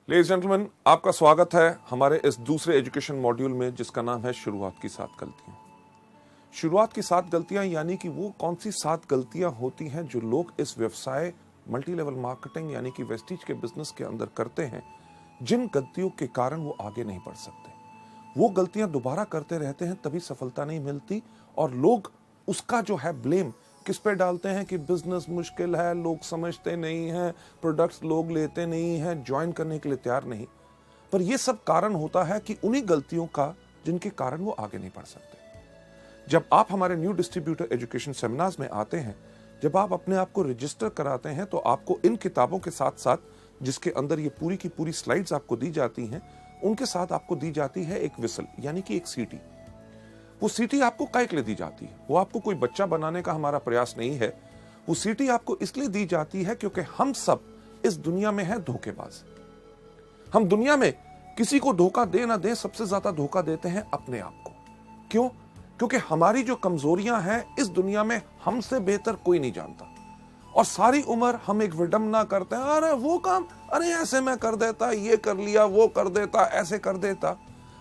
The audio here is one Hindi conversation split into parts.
लेडीज जेंटलमैन, आपका स्वागत है हमारे इस दूसरे एजुकेशन मॉड्यूल में जिसका नाम है शुरुआत की 7 गलतियां। शुरुआत की 7 गलतियां यानी कि वो कौन सी 7 गलतियां होती हैं जो लोग इस व्यवसाय मल्टी लेवल मार्केटिंग यानी कि वेस्टीज के बिजनेस के अंदर करते हैं, जिन गलतियों के कारण वो आगे नहीं बढ़ सकते। वो गलतियां दोबारा करते रहते हैं, तभी सफलता नहीं मिलती और लोग उसका जो है ब्लेम किस पे डालते हैं कि बिजनेस मुश्किल है, लोग समझते नहीं हैं, प्रोडक्ट्स लोग लेते नहीं हैं, ज्वाइन करने के लिए तैयार नहीं। पर यह सब कारण होता है कि उन्हीं गलतियों का जिनके कारण वो आगे नहीं बढ़ सकते। जब आप हमारे न्यू डिस्ट्रीब्यूटर एजुकेशन सेमिनार्स में आते हैं, जब आप अपने आप को रजिस्टर कराते हैं, तो आपको इन किताबों के साथ साथ जिसके अंदर ये पूरी की पूरी स्लाइड्स आपको दी जाती हैं, उनके साथ आपको दी जाती है एक विसल यानी कि एक सीटी। वो सीटी आपको काहे के लिए दी जाती है? वो आपको कोई बच्चा बनाने का हमारा प्रयास नहीं है। वो सीटी आपको इसलिए दी जाती है क्योंकि हम सब इस दुनिया में हैं धोखेबाज। हम दुनिया में किसी को धोखा दे ना दे, सबसे ज्यादा धोखा देते हैं अपने आप को। क्यों? क्योंकि हमारी जो कमजोरियां हैं इस दुनिया में हमसे बेहतर कोई नहीं जानता। और सारी उम्र हम एक विडंबना करते हैं, अरे वो काम, अरे ऐसे मैं कर देता, ये कर लिया, वो कर देता, ऐसे कर देता।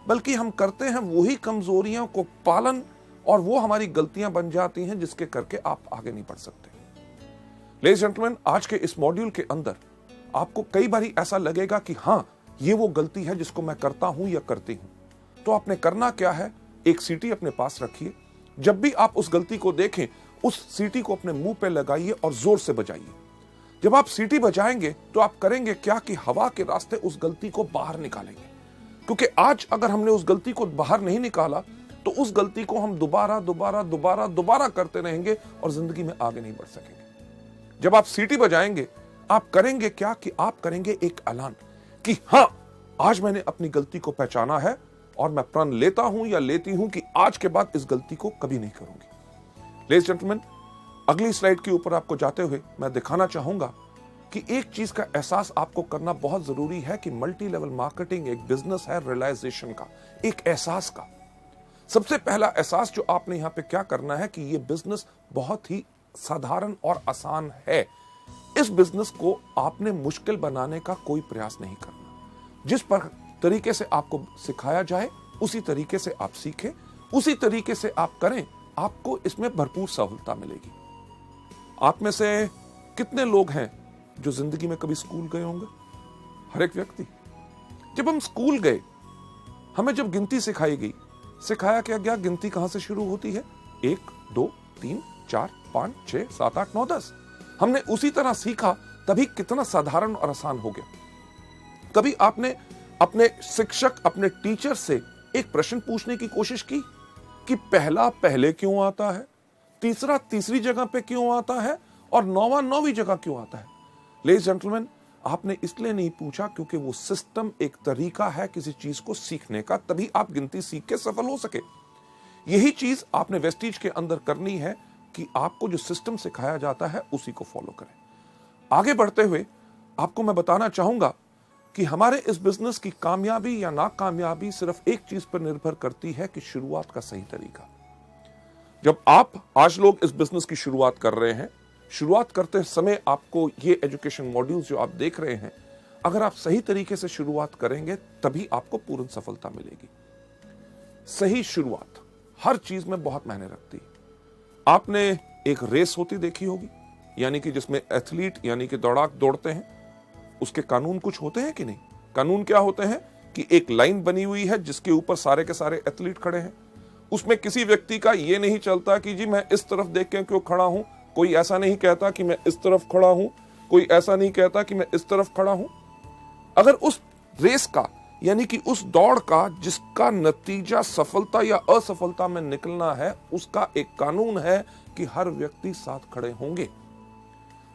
बल्कि हम करते हैं वही कमजोरियों को पालन और वो हमारी गलतियां बन जाती हैं जिसके करके आप आगे नहीं बढ़ सकते। लेडीज जेंटलमैन, आज के इस मॉड्यूल के अंदर आपको कई बार ऐसा लगेगा कि हां, ये वो गलती है जिसको मैं करता हूं या करती हूं। तो आपने करना क्या है? एक सीटी अपने पास रखिए। जब भी आप उस गलती को देखें, उस सीटी को अपने मुंह पे लगाइए और जोर से बजाइए। जब आप सीटी बजाएंगे तो आप करेंगे क्या कि हवा के रास्ते उस गलती को बाहर निकालेंगे। क्योंकि आज अगर हमने उस गलती को बाहर नहीं निकाला तो उस गलती को हम दोबारा करते रहेंगे और जिंदगी में आगे नहीं बढ़ सकेंगे। जब आप सीटी बजाएंगे, आप करेंगे क्या कि आप करेंगे एक ऐलान कि हां, आज मैंने अपनी गलती को पहचाना है और मैं प्रण लेता हूं या लेती हूं कि आज के बाद इस गलती को कभी नहीं करूंगी। लेडीज जेंटलमैन, अगली स्लाइड के ऊपर आपको जाते हुए मैं दिखाना चाहूंगा कि एक चीज का एहसास आपको करना बहुत जरूरी है कि मल्टी लेवल मार्केटिंग एक बिजनेस है रियलाइजेशन का, एक एहसास का। सबसे पहला एहसास जो आपने यहां पे क्या करना है कि ये बिजनेस बहुत ही साधारण और आसान है। इस बिजनेस को आपने मुश्किल बनाने का कोई प्रयास नहीं करना। जिस पर तरीके से आपको सिखाया जाए उसी तरीके से आप सीखें, उसी तरीके से आप करें, आपको इसमें भरपूर सहूलता मिलेगी। आप में से कितने लोग हैं जो जिंदगी में कभी स्कूल गए होंगे? हर एक व्यक्ति। जब हम स्कूल गए, हमें जब गिनती सिखाई गई, सिखाया क्या गया गिनती कहां से शुरू होती है? 1 2 3 4 5 6 7 8 9 10। हमने उसी तरह सीखा, तभी कितना साधारण और आसान हो गया। कभी आपने अपने शिक्षक, अपने टीचर से एक प्रश्न पूछने की कोशिश की कि पहला पहले क्यों आता है, तीसरा तीसरी जगह पे क्यों आता है और नौवां नौवीं जगह क्यों आता है? लेडीज जेंटलमैन, आपने इसलिए नहीं पूछा क्योंकि वो सिस्टम एक तरीका है किसी चीज को सीखने का, तभी आप गिनती सीख के सफल हो सके। यही चीज आपने वेस्टीज के अंदर करनी है कि आपको जो सिस्टम सिखाया जाता है उसी को फॉलो करें। आगे बढ़ते हुए आपको मैं बताना चाहूंगा कि हमारे इस बिजनेस की कामयाबी या नाकामयाबी सिर्फ एक चीज पर निर्भर करती है कि शुरुआत का सही तरीका। जब आप आज लोग इस बिजनेस की शुरुआत कर रहे हैं, शुरुआत करते समय आपको ये एजुकेशन मॉड्यूल्स जो आप देख रहे हैं, अगर आप सही तरीके से शुरुआत करेंगे तभी आपको पूर्ण सफलता मिलेगी। सही शुरुआत हर चीज में बहुत मायने रखती है। आपने एक रेस होती देखी होगी, यानी कि जिसमें एथलीट यानी कि दौड़ाक दौड़ते हैं, उसके कानून कुछ होते हैं कि नहीं? कानून क्या होते हैं कि एक लाइन बनी हुई है जिसके ऊपर सारे के सारे एथलीट खड़े हैं। उसमें किसी व्यक्ति का ये नहीं चलता कि जी मैं इस तरफ देख के क्यों खड़ा हूं, कोई ऐसा नहीं कहता कि मैं इस तरफ खड़ा हूं, कोई ऐसा नहीं कहता कि मैं इस तरफ खड़ा हूं। अगर उस रेस का यानी कि उस दौड़ का जिसका नतीजा सफलता या असफलता में निकलना है, उसका एक कानून है कि हर व्यक्ति साथ खड़े होंगे।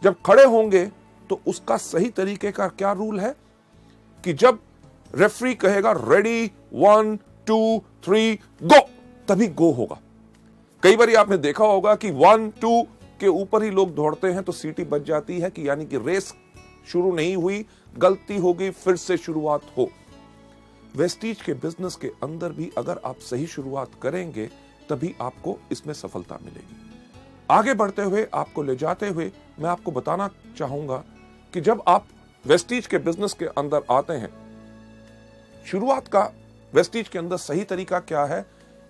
जब खड़े होंगे तो उसका सही तरीके का क्या रूल है कि जब रेफरी कहेगा रेडी 1 2 3 गो, तभी गो होगा। कई बार आपने देखा होगा कि 1 2 के ऊपर ही लोग दौड़ते हैं तो सीटी बज जाती है कि यानी कि रेस शुरू नहीं हुई, गलती होगी, फिर से शुरुआत हो। वेस्टीज के बिजनेस के अंदर भी अगर आप सही शुरुआत करेंगे तभी आपको इसमें सफलता मिलेगी। आगे बढ़ते हुए आपको ले जाते हुए मैं आपको बताना चाहूंगा कि जब आप वेस्टीज के बिजनेस के अंदर आते हैं, शुरुआत का वेस्टीज के अंदर सही तरीका क्या है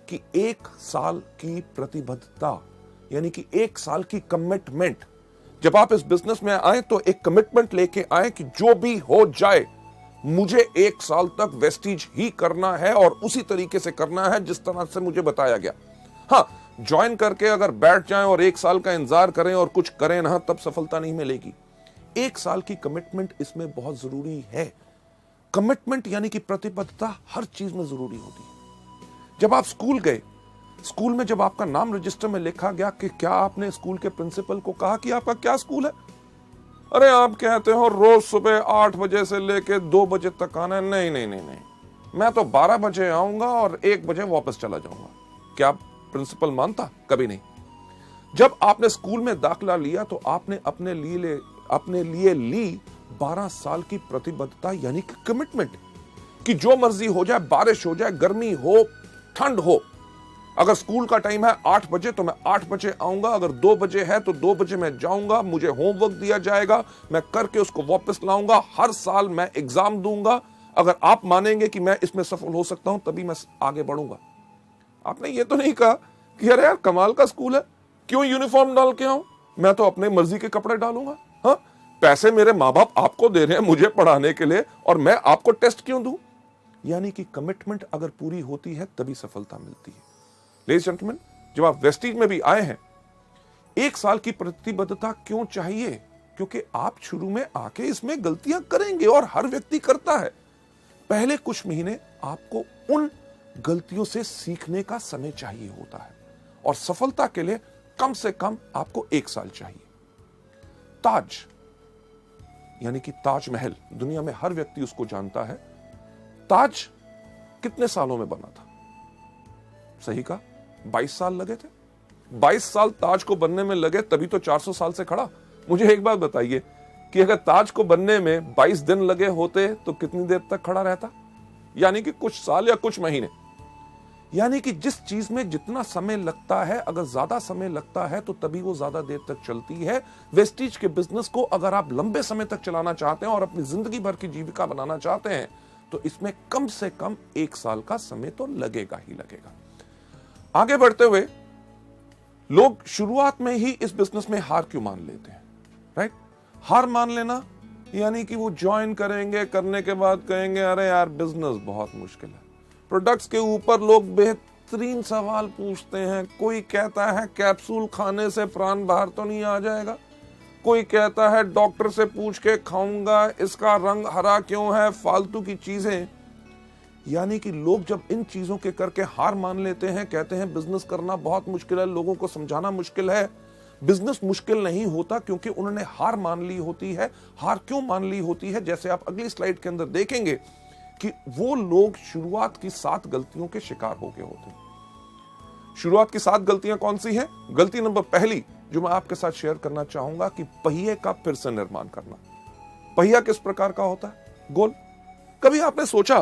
कि 1 साल की प्रतिबद्धता, यानी कि 1 साल की कमिटमेंट। जब आप इस बिजनेस में आए तो एक कमिटमेंट लेके आए कि जो भी हो जाए मुझे 1 साल तक वेस्टीज ही करना है और उसी तरीके से करना है जिस तरह से मुझे बताया गया। हाँ, ज्वाइन करके अगर बैठ जाएं और 1 साल का इंतजार करें और कुछ करें ना, तब सफलता नहीं मिलेगी। 1 साल की कमिटमेंट इसमें बहुत जरूरी है। कमिटमेंट यानी कि प्रतिबद्धता हर चीज में जरूरी होती है। जब आप स्कूल गए, स्कूल में जब आपका नाम रजिस्टर में लिखा गया कि क्या आपने स्कूल के प्रिंसिपल को कहा कि आपका क्या स्कूल है? अरे आप कहते हो रोज सुबह 8 बजे से लेके 2 बजे तक आना है। नहीं नहीं नहीं नहीं, मैं तो 12 बजे आऊंगा और 1 बजे वापस चला जाऊंगा। क्या प्रिंसिपल मानता? कभी नहीं। जब आपने स्कूल में दाखिला लिया तो आपने अपने लिए ली 12 साल की प्रतिबद्धता, यानी कि कमिटमेंट, कि जो मर्जी हो जाए, बारिश हो जाए, गर्मी हो, ठंड हो, अगर स्कूल का टाइम है 8 बजे तो मैं 8 बजे आऊंगा, अगर 2 बजे है तो 2 बजे मैं जाऊंगा, मुझे होमवर्क दिया जाएगा, मैं करके उसको वापस लाऊंगा, हर साल मैं एग्जाम दूंगा। अगर आप मानेंगे कि मैं इसमें सफल हो सकता हूं तभी मैं आगे बढ़ूंगा। आपने ये तो नहीं कहा कि अरे यार कमाल का स्कूल है, क्यों यूनिफॉर्म डाल के आऊं, मैं तो अपने मर्जी के कपड़े डालूंगा। हाँ, पैसे मेरे माँ बाप आपको दे रहे हैं मुझे पढ़ाने के लिए और मैं आपको टेस्ट क्यों दूं? यानी कि कमिटमेंट अगर पूरी होती है तभी सफलता मिलती है। लेडीज एंड जेंटलमैन, जब आप वेस्टीज में भी आए हैं, 1 साल की प्रतिबद्धता क्यों चाहिए? क्योंकि आप शुरू में आके इसमें गलतियां करेंगे और हर व्यक्ति करता है। पहले कुछ महीने आपको उन गलतियों से सीखने का समय चाहिए होता है और सफलता के लिए कम से कम आपको 1 साल चाहिए। ताज, यानी कि ताजमहल, दुनिया में हर व्यक्ति उसको जानता है। ताज कितने सालों में बना था? सही कहा, 22 साल लगे थे। 22 साल ताज को बनने में लगे, तभी तो 400 साल से खड़ा। मुझे एक बात बताइए कि अगर ताज को बनने में 22 दिन लगे होते तो कितनी देर तक खड़ा रहता? यानी कि कुछ साल या कुछ महीने। यानी कि जिस चीज में जितना समय लगता है, अगर ज्यादा समय लगता है तो तभी वो ज्यादा देर तक चलती है। वेस्टीज के बिजनेस को अगर आप लंबे समय तक चलाना चाहते हैं और अपनी जिंदगी भर की जीविका बनाना चाहते हैं तो इसमें कम से कम 1 साल का समय तो लगेगा ही लगेगा। आगे बढ़ते हुए लोग शुरुआत में ही इस बिजनेस में हार क्यों मान लेते हैं? राइट, हार मान लेना यानी कि वो ज्वाइन करेंगे, करने के बाद कहेंगे अरे यार बिजनेस बहुत मुश्किल है। प्रोडक्ट्स के ऊपर लोग बेहतरीन सवाल पूछते हैं। कोई कहता है कैप्सूल खाने से प्राण बाहर तो नहीं आ जाएगा, कोई कहता है डॉक्टर से पूछ के खाऊंगा, इसका रंग हरा क्यों है, फालतू की चीजें। यानी कि लोग जब इन चीजों के करके हार मान लेते हैं, कहते हैं बिजनेस करना बहुत मुश्किल है, लोगों को समझाना मुश्किल है। बिजनेस मुश्किल नहीं होता क्योंकि उन्होंने हार मान ली होती है। हार क्यों मान ली होती है? जैसे आप अगली स्लाइड के अंदर देखेंगे कि वो लोग शुरुआत की 7 गलतियों के शिकार हो गए होते हैं। शुरुआत की 7 गलतियां कौन सी हैं? गलती नंबर पहली जो मैं आपके साथ शेयर करना चाहूंगा कि पहिए का फिर से निर्माण करना। पहिया किस प्रकार का होता है? गोल। कभी आपने सोचा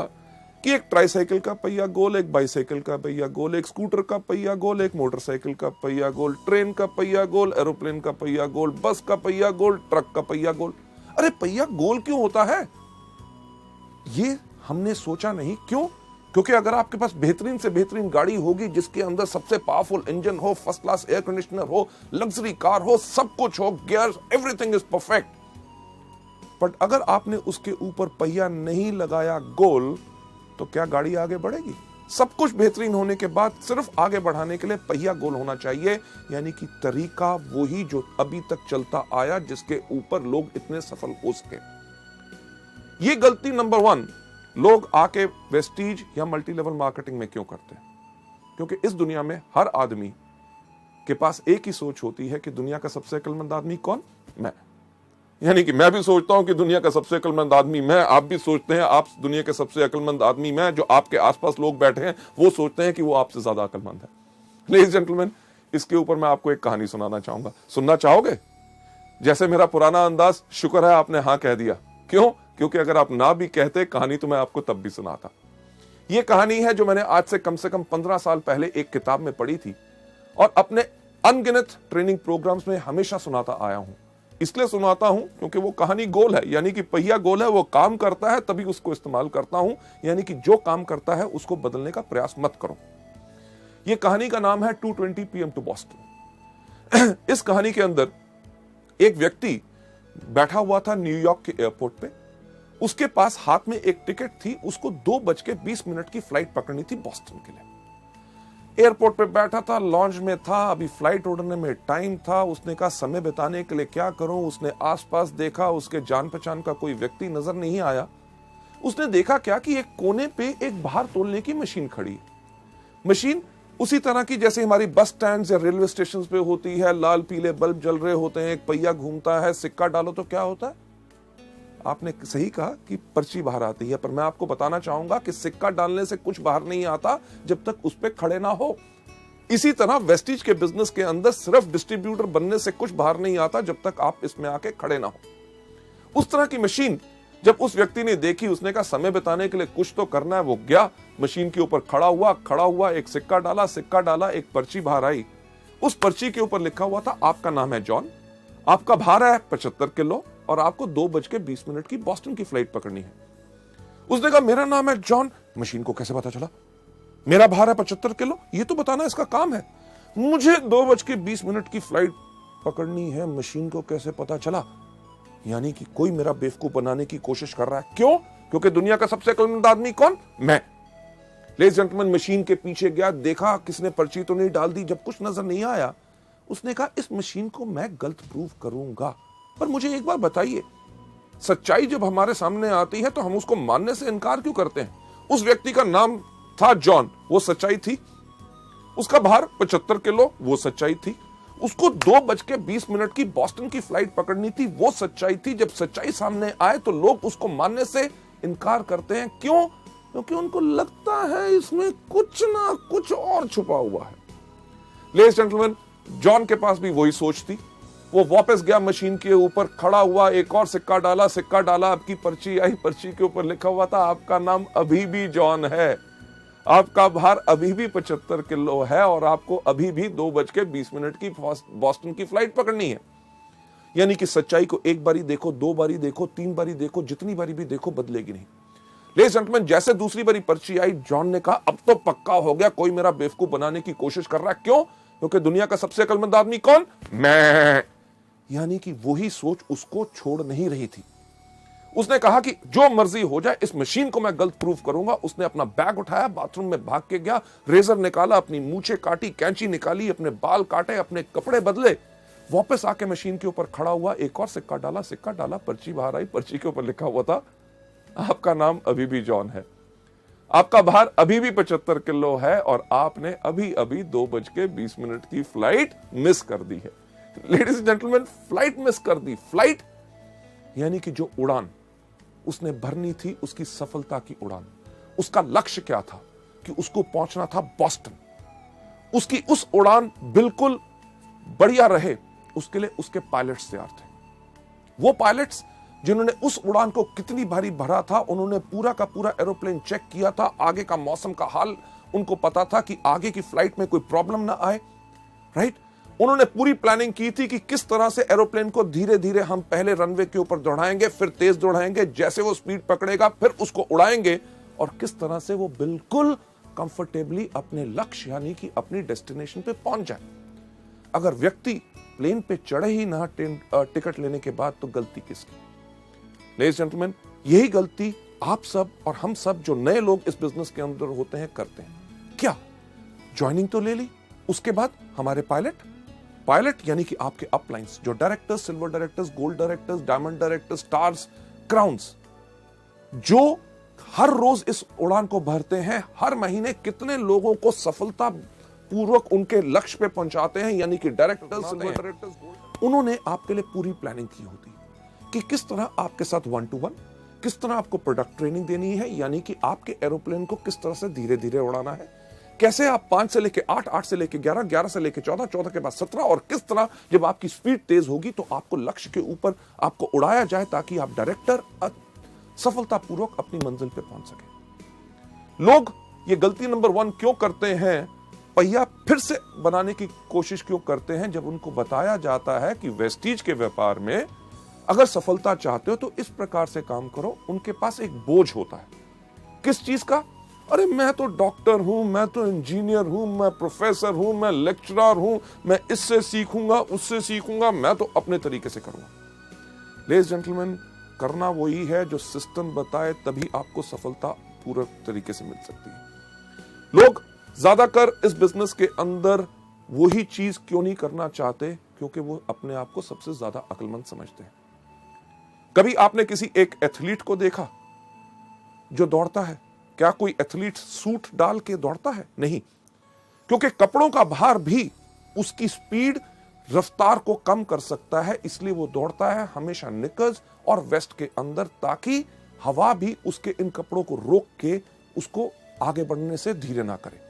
कि एक ट्राइसाइकिल का पहिया गोल, एक बाइसाइकिल का पहिया गोल, एक स्कूटर का पहिया गोल, एक मोटरसाइकिल का पहिया गोल, ट्रेन का पहिया गोल, एरोप्लेन का पहिया गोल, बस का पहिया गोल, ट्रक का पहिया गोल। अरे पहिया गोल क्यों होता है? ये हमने सोचा नहीं। क्यों? क्योंकि अगर आपके पास बेहतरीन से बेहतरीन गाड़ी होगी जिसके अंदर सबसे पावरफुल इंजन हो, फर्स्ट क्लास एयर कंडीशनर हो, लग्जरी कार हो, सब कुछ हो, gear, everything is perfect, but अगर आपने उसके ऊपर पहिया नहीं लगाया गोल तो क्या गाड़ी आगे बढ़ेगी? सब कुछ बेहतरीन होने के बाद सिर्फ आगे बढ़ाने के लिए पहिया गोल होना चाहिए। यानी कि तरीका वही जो अभी तक चलता आया, जिसके ऊपर लोग इतने सफल हो सके। ये गलती नंबर 1 लोग आके वेस्टीज या मल्टी लेवल मार्केटिंग में क्यों करते हैं? क्योंकि इस दुनिया में हर आदमी के पास एक ही सोच होती है कि दुनिया का सबसे अक्लमंद आदमी कौन? मैं। यानी कि मैं भी सोचता हूं कि दुनिया का सबसे अक्लमंद आदमी मैं, आप भी सोचते हैं आप दुनिया के सबसे अक्लमंद आदमी मैं। जो आपके आसपास लोग बैठे हैं वो सोचते हैं कि वो आपसे ज्यादा अक्लमंद है। लेडीज जेंटलमैन, इसके ऊपर मैं आपको एक कहानी सुनाना चाहूंगा। सुनना चाहोगे? जैसे मेरा पुराना अंदाज, शुक्र है आपने हाँ कह दिया। क्यों? क्योंकि अगर आप ना भी कहते कहानी तो मैं आपको तब भी सुनाता। यह कहानी है जो मैंने आज से कम 15 साल पहले एक किताब में पढ़ी थी और अपने अनगिनत ट्रेनिंग प्रोग्राम्स में हमेशा सुनाता आया हूं। इसलिए सुनाता हूं क्योंकि वो कहानी गोल है, यानी कि पहिया गोल है, वो काम करता है तभी उसको इस्तेमाल करता हूं, यानी कि जो काम करता है उसको बदलने का प्रयास मत करो। ये कहानी का नाम है 2:20 PM टू बॉस्टन। इस कहानी के अंदर एक व्यक्ति बैठा हुआ था न्यूयॉर्क के एयरपोर्ट पे, उसके पास हाथ में एक टिकट थी, उसको 2:20 की फ्लाइट पकड़नी थी बॉस्टन के लिए। एयरपोर्ट पे बैठा था, लॉन्च में था, अभी फ्लाइट उड़ने में टाइम था। उसने कहा समय बिताने के लिए क्या करूं। उसने आसपास देखा, उसके जान पहचान का कोई व्यक्ति नजर नहीं आया। उसने देखा क्या कि एक कोने पे एक बाहर तोलने की मशीन खड़ी है। मशीन उसी तरह की जैसे हमारी बस स्टैंड या रेलवे स्टेशन पे होती है, लाल पीले बल्ब जल रहे होते हैं, एक पहिया घूमता है, सिक्का डालो तो क्या होता है। आपने सही कहा कि पर्ची बाहर आती है, पर मैं आपको बताना चाहूंगा कि सिक्का डालने से कुछ बाहर नहीं आता जब तक उस पे खड़े ना हो। इसी तरह वेस्टीज के बिजनेस के अंदर सिर्फ डिस्ट्रीब्यूटर बनने से कुछ बाहर नहीं आता जब तक आप इसमें आके खड़े ना हो। उस तरह की मशीन जब उस व्यक्ति ने देखी, उसने कहा समय बिताने के लिए कुछ तो करना है। वो गया मशीन के ऊपर, खड़ा हुआ एक सिक्का डाला, एक पर्ची बाहर आई। उस पर्ची के ऊपर लिखा हुआ था आपका नाम है जॉन, आपका भार है 75 किलो और आपको 2:20 की बॉस्टन की फ्लाइट पकड़नी है। उसने कहा मेरा नाम है जॉन। मशीन को कैसे पता चला मेरा भार है 75 किलो? ये तो बताना इसका काम है। मुझे 2:20 की फ्लाइट पकड़नी है, मशीन को कैसे पता चला? यानी कि कोई मेरा बेवकूफ बनाने की कोशिश कर रहा है। क्यों? क्योंकि दुनिया का सबसे अक्लमंद आदमी कौन? मैं। लेडीज जेंटलमैन, मशीन के पीछे गया, देखा किसने पर्ची तो नहीं डाल दी। जब कुछ नजर नहीं आया, उसने कहा इस मशीन को मैं गलत प्रूव करूंगा। पर मुझे एक बार बताइए, सच्चाई जब हमारे सामने आती है तो हम उसको मानने से इनकार क्यों करते हैं? उस व्यक्ति का नाम था जॉन, वो सच्चाई थी। उसका भार 75 किलो, वो सच्चाई थी। उसको 2:20 की बॉस्टन की फ्लाइट पकड़नी थी, वो सच्चाई थी। जब सच्चाई सामने आए तो लोग उसको मानने से इनकार करते हैं। क्यों? क्योंकि उनको लगता है इसमें कुछ ना कुछ और छुपा हुआ है। लेडीज जेंटलमैन, जॉन के पास भी वही सोच थी। वो वापस गया मशीन के ऊपर, खड़ा हुआ, एक और सिक्का डाला, आपकी पर्ची आई। पर्ची के ऊपर लिखा हुआ था आपका नाम अभी भी जॉन है, आपका भार अभी भी 75 किलो है और आपको अभी भी 2:20 की बॉस्टन की फ्लाइट पकड़नी है। यानी कि सच्चाई को एक बारी देखो, 2 बारी देखो, 3 बारी देखो, जितनी बारी भी देखो बदलेगी नहीं। लेडीज जेंटलमैन, जैसे दूसरी बारी पर्ची आई, जॉन ने कहा अब तो पक्का हो गया, कोई मेरा बेवकूफ बनाने की कोशिश कर रहा है। क्यों? क्योंकि दुनिया का सबसे अक्लमंद आदमी कौन? मैं। यानी कि वही सोच उसको छोड़ नहीं रही थी। उसने कहा कि जो मर्जी हो जाए, इस मशीन को मैं गलत प्रूफ करूंगा। उसने अपना बैग उठाया, बाथरूम में भाग के गया, रेजर निकाला, अपनी मूछें काटी, कैंची निकाली, अपने बाल काटे, अपने कपड़े बदले, वापस आके मशीन के ऊपर खड़ा हुआ, एक और सिक्का डाला, पर्ची बाहर आई। पर्ची के ऊपर लिखा हुआ था आपका नाम अभी भी जॉन है, आपका भार अभी भी 75 किलो है और आपने अभी अभी 2:20 की फ्लाइट मिस कर दी है। Ladies and gentleman, flight miss कर दी। फ्लाइट यानी कि जो उड़ान उसने भरनी थी, उसकी सफलता की उड़ान, उसका लक्ष्य क्या था कि उसको पहुंचना था बॉस्टन। उसकी उस उड़ान बिल्कुल बढ़िया रहे, उसके लिए उसके पायलट्स तैयार थे। वो पायलट्स जिन्होंने उस उड़ान को कितनी भारी भरा था, उन्होंने पूरा का पूरा एरोप्लेन चेक किया था, आगे का मौसम का हाल उनको पता था कि आगे की फ्लाइट में कोई प्रॉब्लम ना आए, राइट। उन्होंने पूरी प्लानिंग की थी कि किस तरह से एरोप्लेन को धीरे धीरे हम पहले रनवे के ऊपर दौड़ाएंगे, फिर तेज दौड़ाएंगे, जैसे वो स्पीड पकड़ेगा फिर उसको उड़ाएंगे और किस तरह से वो बिल्कुल कंफर्टेबली अपने लक्ष्य यानी कि अपनी डेस्टिनेशन पे पहुंच जाए। अगर व्यक्ति प्लेन पे चढ़े ही ना टिकट लेने के बाद, तो गलती किसकी? लेडीज जेंटलमैन, यही गलती आप सब और हम सब जो नए लोग इस बिजनेस के अंदर होते हैं करते हैं। क्या? ज्वाइनिंग तो ले ली, उसके बाद हमारे पायलट यानी कि आपके अपलाइंस, जो directors, silver directors, gold directors, diamond directors, stars, crowns, जो हर रोज इस उड़ान को भरते हैं, हर महीने कितने लोगों को सफलता पूर्वक उनके लक्ष्य पे पहुंचाते हैं, यानी कि डायरेक्टर्स, सिल्वर डायरेक्टर्स, गोल्ड। उन्होंने आपके लिए पूरी प्लानिंग की होती है कि किस तरह आपके साथ 1-to-1, किस तरह आपको प्रोडक्ट ट्रेनिंग देनी है, यानी कि आपके एरोप्लेन को किस तरह से धीरे धीरे उड़ाना है, कैसे आप 5 से लेके 8, 8 से लेके 11, 11 से लेके 14, 14 के बाद 17 और किस तरह जब आपकी स्पीड तेज होगी तो आपको लक्ष्य के ऊपर आपको उड़ाया जाए ताकि आप डायरेक्टर सफलतापूर्वक अपनी मंजिल पे पहुंच सके। लोग ये गलती नंबर 1 क्यों करते हैं पहिया फिर से बनाने की कोशिश क्यों करते हैं जब उनको बताया जाता है कि वेस्टीज के व्यापार में अगर सफलता चाहते हो तो इस प्रकार से काम करो। उनके पास एक बोझ होता है, किस चीज का? अरे मैं तो डॉक्टर हूं, मैं तो इंजीनियर हूं, मैं प्रोफेसर हूं, मैं लेक्चरर हूं, मैं इससे सीखूंगा, उससे सीखूंगा, मैं तो अपने तरीके से करूंगा। लेडीज जेंटलमैन, करना वही है जो सिस्टम बताए, तभी आपको सफलता पूरे तरीके से मिल सकती है। लोग ज्यादातर इस बिजनेस के अंदर वही चीज क्यों नहीं करना चाहते? क्योंकि वो अपने आप को सबसे ज्यादा अक्लमंद समझते हैं। कभी आपने किसी एक एथलीट को देखा जो दौड़ता है? क्या कोई एथलीट सूट डाल के दौड़ता है? नहीं, क्योंकि कपड़ों का भार भी उसकी स्पीड, रफ्तार को कम कर सकता है, इसलिए वो दौड़ता है हमेशा निकर्स और वेस्ट के अंदर, ताकि हवा भी उसके इन कपड़ों को रोक के उसको आगे बढ़ने से धीरे ना करे।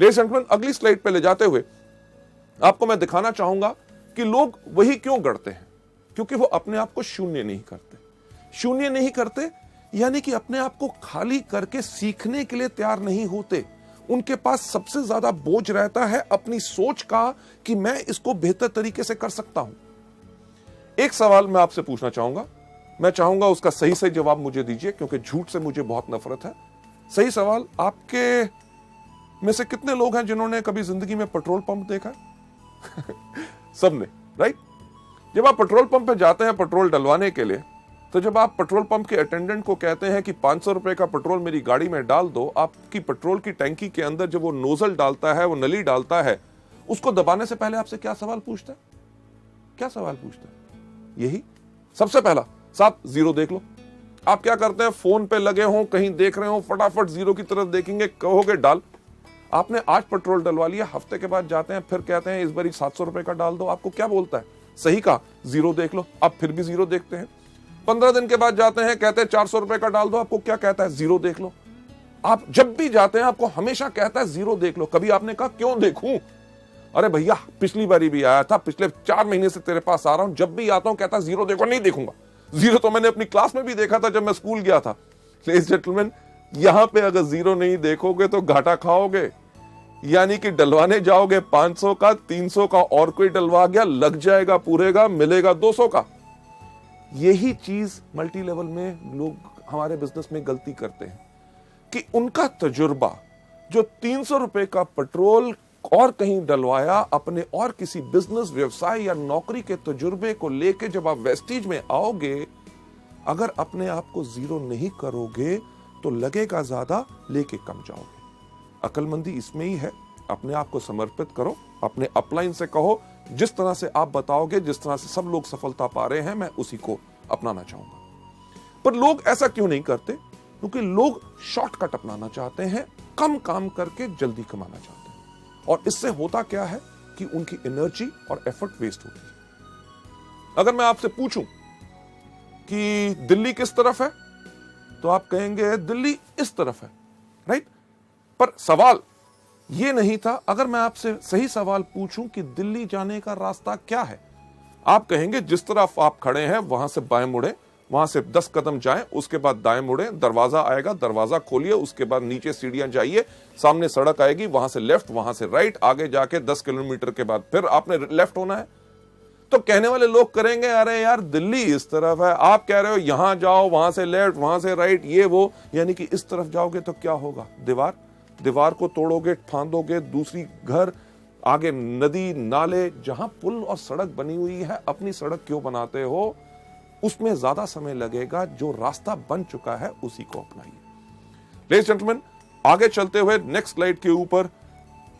लेडीज एंड जेंटलमैन, अगली स्लाइड पे ले जाते हुए आपको मैं दिखाना चाहूंगा कि लोग वही क्यों करते हैं, क्योंकि वो अपने आप को शून्य नहीं करते। शून्य नहीं करते यानी कि अपने आप को खाली करके सीखने के लिए तैयार नहीं होते। उनके पास सबसे ज्यादा बोझ रहता है अपनी सोच का कि मैं इसको बेहतर तरीके से कर सकता हूं। एक सवाल मैं आपसे पूछना चाहूंगा, मैं चाहूंगा उसका सही सही जवाब मुझे दीजिए, क्योंकि झूठ से मुझे बहुत नफरत है। सही सवाल, आपके में से कितने लोग हैं जिन्होंने कभी जिंदगी में पेट्रोल पंप देखा है? सबने, राइट? जब आप पेट्रोल पंप पे जाते हैं पेट्रोल डलवाने के लिए, तो जब आप पेट्रोल पंप के अटेंडेंट को कहते हैं कि 500 रुपए का पेट्रोल मेरी गाड़ी में डाल दो, आपकी पेट्रोल की टैंकी के अंदर जब वो नोजल डालता है, वो नली डालता है, उसको दबाने से पहले आपसे क्या सवाल पूछता है? क्या सवाल पूछता है? यही सबसे पहला, साहब जीरो देख लो। आप क्या करते हैं? फोन पे लगे हो, कहीं देख रहे हो, फटाफट जीरो की तरफ देखेंगे, कहोगे डाल। आपने आज पेट्रोल डलवा लिया, हफ्ते के बाद जाते हैं, फिर कहते हैं इस बार 700 रुपए का डाल दो। आपको क्या बोलता है? सही कहा, जीरो देख लो। आप फिर भी जीरो देखते हैं। 15 दिन के बाद जाते हैं, कहते हैं 400 रुपए का डाल दो। आपको क्या कहता है? जीरो देख लो। आप जब भी जाते हैं आपको हमेशा कहता है जीरो देख लो। कभी आपने कहा क्यों देखूं? अरे भैया पिछली बारी भी आया था, पिछले 4 महीने से तेरे पास आ रहा हूं, जब भी आता हूं कहता है जीरो देखो। नहीं देखूंगा। जीरो तो मैंने अपनी क्लास में भी देखा था जब मैं स्कूल गया था। लेडीज जेंटलमैन, यहां पे अगर जीरो नहीं देखोगे तो घाटा खाओगे, यानी कि डलवाने जाओगे 500 का, 300 का और कोई डलवा गया, लग जाएगा पूरे का, मिलेगा 200 का। यही चीज मल्टी लेवल में लोग हमारे बिजनेस में गलती करते हैं कि उनका तजुर्बा जो 300 रुपए का पेट्रोल और कहीं डलवाया, अपने और किसी बिजनेस, व्यवसाय या नौकरी के तजुर्बे को लेके जब आप वेस्टीज में आओगे, अगर अपने आप को जीरो नहीं करोगे तो लगेगा ज्यादा, लेके कम जाओगे। अक्लमंदी इसमें ही है। अपने आप को समर्पित करो, अपने अपलाइन से कहो जिस तरह से आप बताओगे, जिस तरह से सब लोग सफलता पा रहे हैं, मैं उसी को अपनाना चाहूंगा। पर लोग ऐसा क्यों नहीं करते? क्योंकि लोग शॉर्टकट अपनाना चाहते हैं, कम काम करके जल्दी कमाना चाहते हैं। और इससे होता क्या है कि उनकी एनर्जी और एफर्ट वेस्ट होती है। अगर मैं आपसे पूछूं कि दिल्ली किस तरफ है, तो आप कहेंगे दिल्ली इस तरफ है, राइट? पर सवाल यह नहीं था। अगर मैं आपसे सही सवाल पूछूं कि दिल्ली जाने का रास्ता क्या है, आप कहेंगे जिस तरफ आप खड़े हैं वहां से बाएं मुड़े, वहां से 10 कदम जाएं, उसके बाद दाएं मुड़े, दरवाजा आएगा, दरवाजा खोलिए, उसके बाद नीचे सीढ़ियां जाइए, सामने सड़क आएगी, वहां से लेफ्ट, वहां से राइट, आगे जाके 10 किलोमीटर के बाद फिर आपने लेफ्ट होना है। तो कहने वाले लोग करेंगे अरे यार दिल्ली इस तरफ है, आप कह रहे हो यहां जाओ, वहां से लेफ्ट, वहां से राइट, ये वो, यानी कि इस तरफ जाओगे तो क्या होगा? दीवार को तोड़ोगे, फांदोगे, दूसरी घर, आगे नदी, नाले, जहां पुल और सड़क बनी हुई है, अपनी सड़क क्यों बनाते हो? उसमें ज्यादा समय लगेगा। जो रास्ता बन चुका है उसी को अपनाइए। लेडीज जेंटलमैन, आगे चलते हुए नेक्स्ट स्लाइड के ऊपर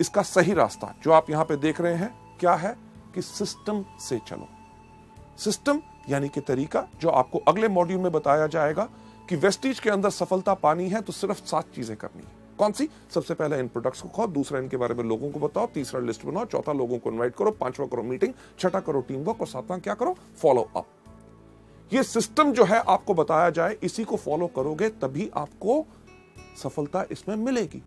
इसका सही रास्ता जो आप यहां पे देख रहे हैं क्या है कि सिस्टम से चलो। सिस्टम यानी कि तरीका, जो आपको अगले मॉड्यूल में बताया जाएगा कि वेस्टीज के अंदर सफलता पानी है तो सिर्फ 7 चीजें करनी है। कौन सी? सबसे पहले इन प्रोडक्ट्स को खाओ, दूसरा इनके बारे में लोगों को बताओ, तीसरा लिस्ट बनाओ, चौथा लोगों को इनवाइट करो, 5वां करो मीटिंग, 6ठा करो टीम वर्क और 7वां क्या करो? Follow up. ये सिस्टम जो है आपको बताया जाए, इसी को फॉलो करोगे तभी आपको सफलता इसमें मिलेगी।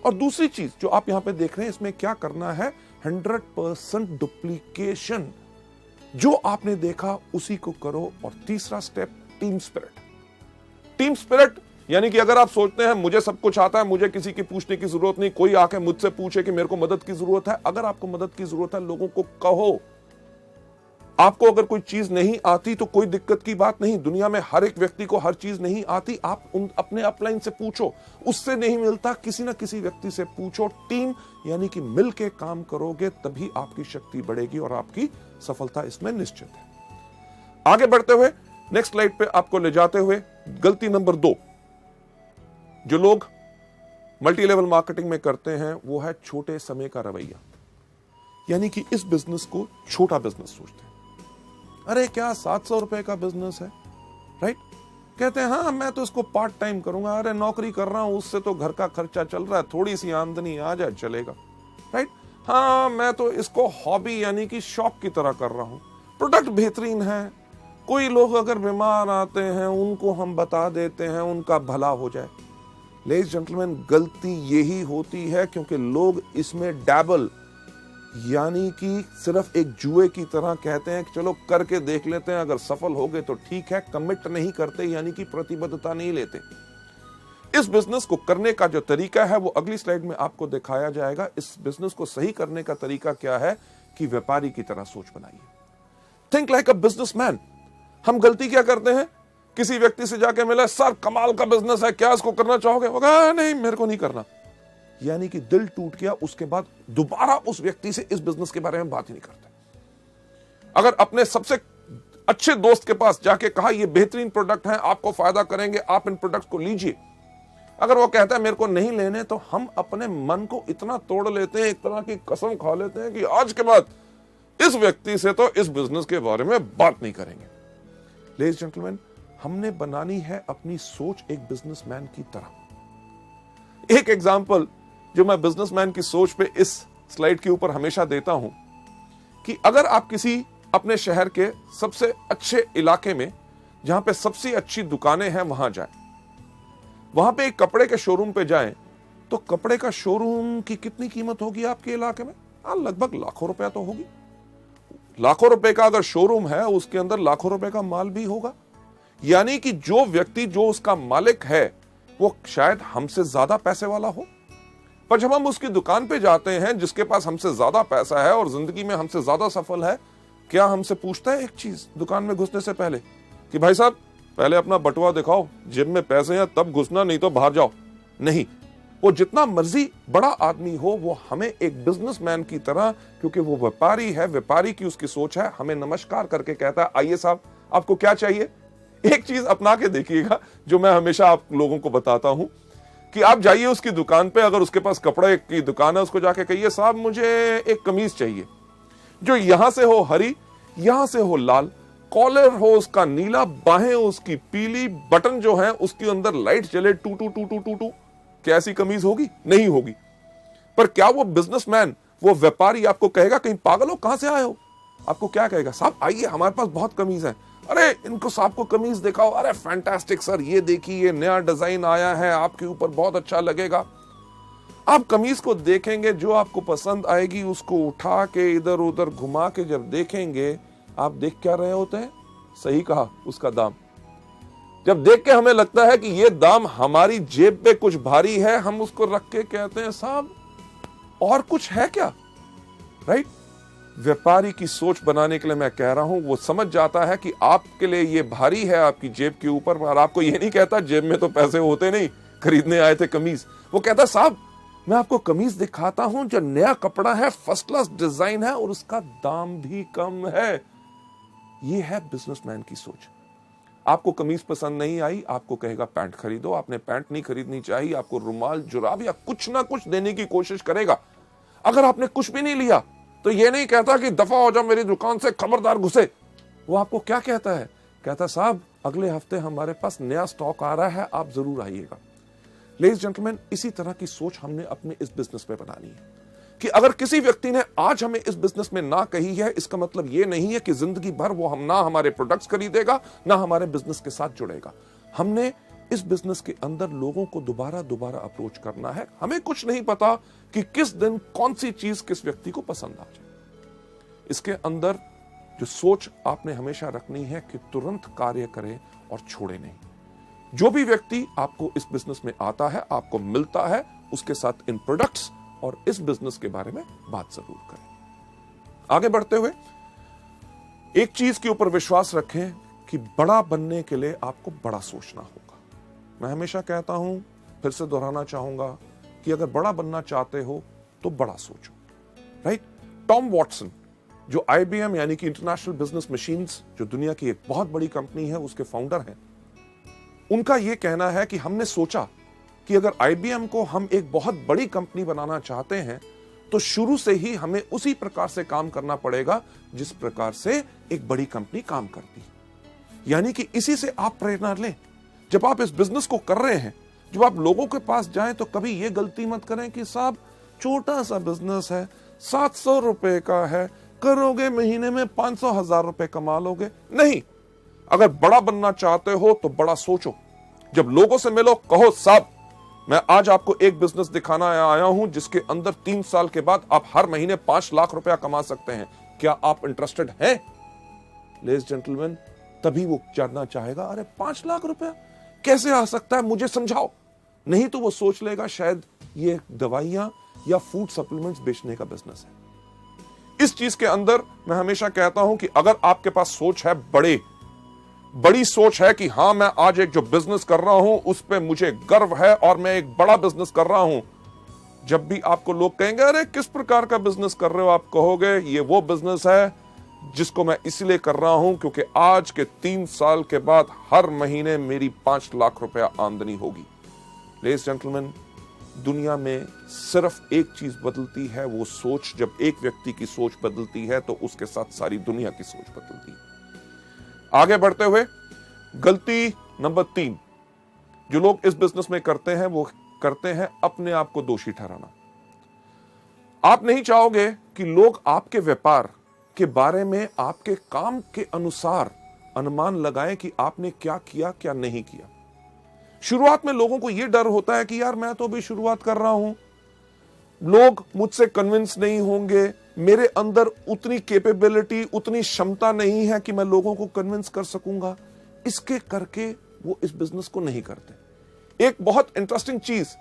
और दूसरी चीज जो आप यहां पे देख रहे हैं, इसमें क्या करना है? 100% डुप्लीकेशन। जो आपने देखा उसी को करो। और तीसरा step team spirit. Team spirit यानी कि अगर आप सोचते हैं मुझे सब कुछ आता है, मुझे किसी की पूछने की जरूरत नहीं, कोई आके मुझसे पूछे कि मेरे को मदद की जरूरत है, अगर आपको मदद की जरूरत है लोगों को कहो। आपको अगर कोई चीज नहीं आती तो कोई दिक्कत की बात नहीं, दुनिया में हर एक व्यक्ति को हर चीज नहीं आती। आप अपने अपलाइन से पूछो, उससे नहीं मिलता किसी ना किसी व्यक्ति से पूछो। टीम यानी कि मिलके काम करोगे तभी आपकी शक्ति बढ़ेगी और आपकी सफलता इसमें निश्चित है। आगे बढ़ते हुए नेक्स्ट स्लाइड पे आपको ले जाते हुए गलती नंबर 2 जो लोग मल्टी लेवल मार्केटिंग में करते हैं वो है छोटे समय का रवैया। यानी कि इस बिजनेस को छोटा बिजनेस सोचते हैं। अरे क्या 700 रुपए का बिजनेस है, राइट? कहते हैं हाँ मैं तो इसको पार्ट टाइम करूंगा, अरे नौकरी कर रहा हूं उससे तो घर का खर्चा चल रहा है, थोड़ी सी आमदनी आ जाए चलेगा, राइट? हाँ मैं तो इसको हॉबी यानी कि शौक की तरह कर रहा हूं, प्रोडक्ट बेहतरीन है, कोई लोग अगर बीमार आते हैं उनको हम बता देते हैं उनका भला हो जाए। लेडीज जेंटलमैन, गलती यही होती है क्योंकि लोग इसमें डैबल यानी कि सिर्फ एक जुए की तरह कहते हैं कि चलो करके देख लेते हैं, अगर सफल हो गए तो ठीक है, कमिट नहीं करते यानी कि प्रतिबद्धता नहीं लेते। इस बिजनेस को करने का जो तरीका है वो अगली स्लाइड में आपको दिखाया जाएगा। इस बिजनेस को सही करने का तरीका क्या है कि व्यापारी की तरह सोच बनाइए। Think like a businessman. हम गलती क्या करते हैं, किसी व्यक्ति से जाके मिला, सर कमाल का बिजनेस है, क्या इसको करना चाहोगे? वो कहा नहीं मेरे को नहीं करना, यानी कि दिल टूट गया। उसके बाद दोबारा उस व्यक्ति से इस बिजनेस के बारे में बात ही नहीं करते। अगर अपने सबसे अच्छे दोस्त के पास जाके कहा ये बेहतरीन प्रोडक्ट है, आपको फायदा करेंगे, आप इन प्रोडक्ट को लीजिए, अगर वो कहता है मेरे को नहीं लेने, तो हम अपने मन को इतना तोड़ लेते हैं, एक तरह की कसम खा लेते हैं कि आज के बाद इस व्यक्ति से तो इस बिजनेस के बारे में बात नहीं करेंगे। लेडीज जेंटलमैन, हमने बनानी है अपनी सोच एक बिजनेसमैन की तरह। एक एग्जांपल जो मैं बिजनेसमैन की सोच पे इस स्लाइड के ऊपर हमेशा देता हूं कि अगर आप किसी अपने शहर के सबसे अच्छे इलाके में जहां पे सबसे अच्छी दुकानें हैं वहां जाएं, वहां पे एक कपड़े के शोरूम पे जाएं, तो कपड़े का शोरूम की कितनी कीमत होगी आपके इलाके में? लगभग लाखों रुपया तो होगी। लाखों रुपए का अगर शोरूम है उसके अंदर लाखों रुपए का माल भी होगा। यानी कि जो व्यक्ति जो उसका मालिक है वो शायद हमसे ज्यादा पैसे वाला हो, पर जब हम उसकी दुकान पे जाते हैं जिसके पास हमसे ज्यादा पैसा है और जिंदगी में हमसे ज्यादा सफल है, क्या हमसे पूछता है एक चीज दुकान में घुसने से पहले कि भाई साहब पहले अपना बटुआ दिखाओ, जेब में पैसे हैं तब घुसना, नहीं तो बाहर जाओ? नहीं, वो जितना मर्जी बड़ा आदमी हो वो हमें एक बिजनेसमैन की तरह, क्योंकि वो व्यापारी है, व्यापारी की उसकी सोच है, हमें नमस्कार करके कहता है आइए साहब आपको क्या चाहिए। एक चीज अपना के देखिएगा जो मैं हमेशा आप लोगों को बताता हूं कि आप जाइए उसकी दुकान पे, अगर उसके पास कपड़े की दुकान है उसको जाके कहिए साहब मुझे एक कमीज चाहिए जो यहां से हो हरी, यहां से हो लाल, कॉलर हो उसका नीला, बाहें उसकी पीली, बटन जो है उसके अंदर लाइट जले टू टू टू टू टू टू। क्या ऐसी कमीज होगी? नहीं होगी। पर क्या वो बिजनेसमैन, वो व्यापारी आपको कहेगा कहीं पागल हो, कहां से आए हो? आपको क्या कहेगा? साहब आइए हमारे पास बहुत कमीज है, अरे इनको साहब को कमीज दिखाओ, अरे फैंटास्टिक सर ये देखिए ये नया डिजाइन आया है, आपके ऊपर बहुत अच्छा लगेगा। आप कमीज को देखेंगे, जो आपको पसंद आएगी उसको उठा के इधर उधर घुमा के जब देखेंगे, आप देख क्या रहे होते हैं? सही कहा, उसका दाम। जब देख के हमें लगता है कि ये दाम हमारी जेब पे कुछ भारी है, हम उसको रख के कहते हैं साहब और कुछ है क्या, राइट? व्यापारी की सोच बनाने के लिए मैं कह रहा हूं, वो समझ जाता है कि आपके लिए ये भारी है आपकी जेब के ऊपर, और आपको ये नहीं कहता जेब में तो पैसे होते नहीं, खरीदने आए थे कमीज। वो कहता साहब मैं आपको कमीज दिखाता हूं जो नया कपड़ा है, फर्स्ट क्लास डिजाइन है और उसका दाम भी कम है। ये है बिजनेसमैन की सोच। आपको कमीज पसंद नहीं आई, आपको कहेगा पैंट खरीदो। आपने पैंट नहीं खरीदनी चाहिए, आपको रुमाल, जुराब या कुछ ना कुछ देने की कोशिश करेगा। अगर आपने कुछ भी नहीं लिया तो ये नहीं कहता कि दफा हो जाओ मेरी दुकान से, खबरदार घुसे। वो आपको क्या कहता है? कहता साहब अगले हफ्ते हमारे पास नया स्टॉक आ रहा है, आप जरूर आइएगा। लेडीज जेंटलमैन, इसी तरह की सोच हमने अपने इस बिजनेस में बनानी है कि अगर किसी व्यक्ति ने आज हमें इस बिजनेस में ना कही है, इसका मतलब ये नहीं है कि जिंदगी भर वो हम ना हमारे प्रोडक्ट्स खरीदेगा ना हमारे बिजनेस के साथ जुड़ेगा। हमने इस बिजनेस के अंदर लोगों को दोबारा दोबारा अप्रोच करना है। हमें कुछ नहीं पता कि किस दिन कौन सी चीज किस व्यक्ति को पसंद आ जाए। इसके अंदर जो सोच आपने हमेशा रखनी है कि तुरंत कार्य करें और छोड़े नहीं। जो भी व्यक्ति आपको इस बिजनेस में आता है, आपको मिलता है, उसके साथ इन प्रोडक्ट्स और इस बिजनेस के बारे में बात जरूर करें। आगे बढ़ते हुए एक चीज के ऊपर विश्वास रखें कि बड़ा बनने के लिए आपको बड़ा सोचना होगा। मैं हमेशा कहता हूं, फिर से दोहराना चाहूंगा कि अगर बड़ा बनना चाहते हो तो बड़ा सोचो, राइट? टॉम वॉटसन, जो IBM यानी कि इंटरनेशनल बिजनेस मशीन्स, जो दुनिया की एक बहुत बड़ी कंपनी है, उसके फाउंडर हैं, उनका यह कहना है कि हमने सोचा कि अगर IBM को हम एक बहुत बड़ी कंपनी बनाना चाहते हैं तो शुरू से ही हमें उसी प्रकार से काम करना पड़ेगा जिस प्रकार से एक बड़ी कंपनी काम करती है। यानी कि इसी से आप प्रेरणा लें। जब आप इस बिजनेस को कर रहे हैं, जब आप लोगों के पास जाएं तो कभी यह गलती मत करें कि साहब छोटा सा बिजनेस है, 700 रुपए का है, करोगे महीने में 500,000 रुपए कमा लोगे। नहीं, अगर बड़ा बनना चाहते हो तो बड़ा सोचो। जब लोगों से मिलो, कहो साहब मैं आज आपको एक बिजनेस दिखाना आया हूं जिसके अंदर 3 साल के बाद आप हर महीने 5 लाख रुपया कमा सकते हैं, क्या आप इंटरेस्टेड हैं? लेडीज जेंटलमैन, तभी वो जानना चाहेगा, अरे 5 लाख रुपया कैसे आ सकता है, मुझे समझाओ। नहीं तो वो सोच लेगा शायद ये दवाइयां या फूड सप्लीमेंट्स बेचने का बिजनेस है। इस चीज के अंदर मैं हमेशा कहता हूं कि अगर आपके पास सोच है, बड़ी सोच है कि हां मैं आज एक जो बिजनेस कर रहा हूं उस पे मुझे गर्व है और मैं एक बड़ा बिजनेस कर रहा हूं, जब भी आपको लोग कहेंगे अरे किस प्रकार का बिजनेस कर रहे हो, आप कहोगे ये वो बिजनेस है जिसको मैं इसलिए कर रहा हूं क्योंकि आज के 3 साल के बाद हर महीने मेरी 5 लाख रुपया आमदनी होगी। लेडीज जेंटलमैन, दुनिया में सिर्फ एक चीज बदलती है, वो सोच। जब एक व्यक्ति की सोच बदलती है तो उसके साथ सारी दुनिया की सोच बदलती है। आगे बढ़ते हुए गलती नंबर 3 जो लोग इस बिजनेस में करते हैं, वो करते हैं अपने आप को दोषी ठहराना। आप नहीं चाहोगे कि लोग आपके व्यापार के बारे में आपके काम के अनुसार अनुमान लगाएं कि आपने क्या किया क्या नहीं किया। शुरुआत में लोगों को यह डर होता है कि यार मैं तो अभी शुरुआत कर रहा हूं, लोग मुझसे कन्विंस नहीं होंगे, मेरे अंदर उतनी कैपेबिलिटी, उतनी क्षमता नहीं है कि मैं लोगों को कन्विंस कर सकूंगा। इसके करके वो इस बिजनेस को नहीं करते। एक बहुत इंटरेस्टिंग चीज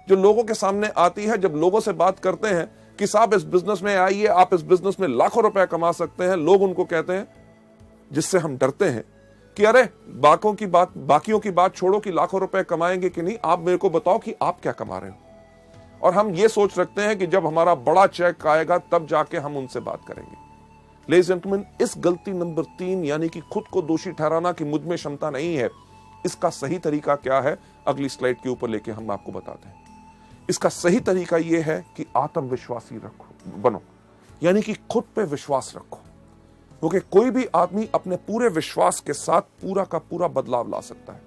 जो लोगों के सामने आती है जब लोगों से बात करते हैं कि साहब इस बिजनेस में आइए, आप इस बिजनेस में लाखों रुपए कमा सकते हैं, लोग उनको कहते हैं, जिससे हम डरते हैं कि अरे बाकियों की बात छोड़ो कि लाखों रुपए कमाएंगे कि नहीं, आप मेरे को बताओ कि आप क्या कमा रहे हो। और हम ये सोच रखते हैं कि जब हमारा बड़ा चेक आएगा तब जाके हम उनसे बात करेंगे। लेडीज जेंटलमैन, इस गलती नंबर 3 यानी कि खुद को दोषी ठहराना कि मुझ में क्षमता नहीं है, इसका सही तरीका क्या है अगली स्लाइड के ऊपर लेके हम आपको बताते हैं। इसका सही तरीका यह है कि आत्मविश्वासी बनो, यानी कि खुद पे विश्वास रखो, क्योंकि कोई भी आदमी अपने पूरे विश्वास के साथ पूरा का पूरा बदलाव ला सकता है।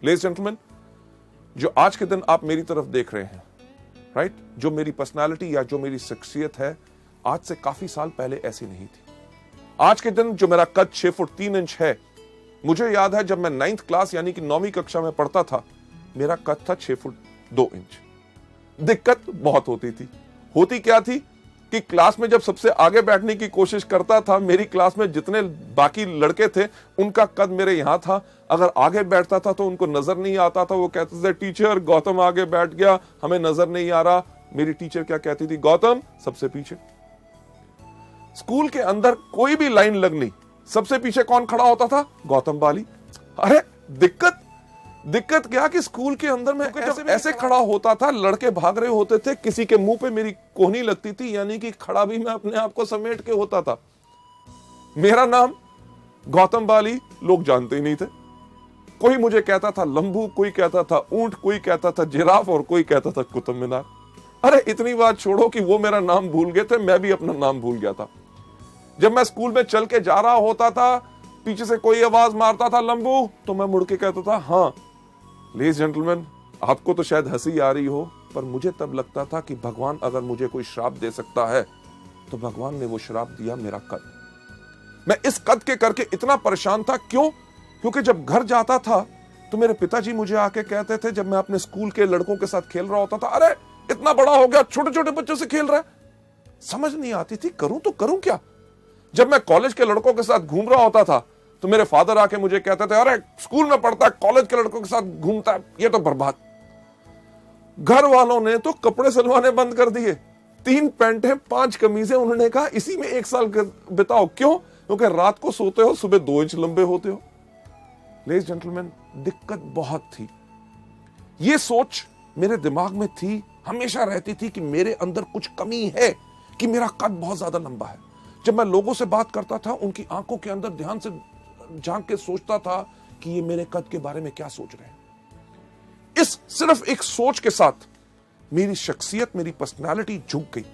लेडीज जेंटलमैन, जो आज के दिन आप मेरी तरफ देख रहे हैं, राइट, जो मेरी पर्सनालिटी या जो मेरी शख्सियत है, आज से काफी साल पहले ऐसी नहीं थी। आज के दिन जो मेरा कद 6 फुट 3 इंच है, मुझे याद है जब मैं 9th क्लास यानी कि 9वीं कक्षा में पढ़ता था, मेरा कद था 6 फुट 2 इंच। दिक्कत बहुत होती थी। होती क्या थी कि क्लास में जब सबसे आगे बैठने की कोशिश करता था, मेरी क्लास में जितने बाकी लड़के थे उनका कद मेरे यहां था, अगर आगे बैठता था तो उनको नजर नहीं आता था। वो कहते थे टीचर गौतम आगे बैठ गया, हमें नजर नहीं आ रहा। मेरी टीचर क्या कहती थी, गौतम सबसे पीछे। स्कूल के अंदर कोई भी लाइन लगनी, सबसे पीछे कौन खड़ा होता था, गौतम बाली। अरे दिक्कत क्या कि स्कूल के अंदर में ऐसे खड़ा होता था, लड़के भाग रहे होते थे, किसी के मुंह पे मेरी कोहनी लगती थी, यानी कि खड़ा भी मैं अपने आप को समेट के होता था। मेरा नाम गौतम बाली लोग जानते ही नहीं थे। कोई मुझे कहता था लंबू, कोई कहता था ऊंट, कोई कहता था जिराफ और कोई कहता था कुतुब मीनार। अरे इतनी बात छोड़ो कि वो मेरा नाम भूल गए थे, मैं भी अपना नाम भूल गया था। जब मैं स्कूल में चल के जा रहा होता था, पीछे से कोई आवाज मारता था लंबू, तो मैं मुड़ के कहता था हाँ। लेडीज जेंटलमैन, आपको तो शायद हंसी आ रही हो, पर मुझे तब लगता था कि भगवान अगर मुझे कोई श्राप दे सकता है तो भगवान ने वो श्राप दिया मेरा कद। मैं इस कद के करके इतना परेशान था। क्यों? क्योंकि जब घर जाता था तो मेरे पिताजी मुझे आके कहते थे, जब मैं अपने स्कूल के लड़कों के साथ खेल रहा होता था, अरे इतना बड़ा हो गया, छोटे छोटे बच्चों से खेल रहा है। समझ नहीं आती थी करूं तो करूं क्या। जब मैं कॉलेज के लड़कों के साथ घूम रहा होता था तो मेरे फादर आके मुझे कहते थे, अरे स्कूल में पढ़ता है, कॉलेज के लड़कों के साथ घूमता है, ये तो बर्बाद। घर वालों ने तो कपड़े सिलवाने बंद कर दिए। 3 पैंटें 5 कमीजें, उन्होंने कहा इसी में 1 साल बिताओ। क्यों? क्योंकि रात को सोते हो, सुबह 2 इंच लंबे होते हो। लेडीज जेंटलमैन, दिक्कत बहुत थी। ये सोच मेरे दिमाग में थी, हमेशा रहती थी कि मेरे अंदर कुछ कमी है, कि मेरा कद बहुत ज्यादा लंबा है। जब मैं लोगों से बात करता था, उनकी आंखों के अंदर ध्यान से झांक के सोचता था कि ये मेरे कद के बारे में क्या सोच रहे हैं। इस सिर्फ एक सोच के साथ मेरी शख्सियत, मेरी पर्सनालिटी झुक गई।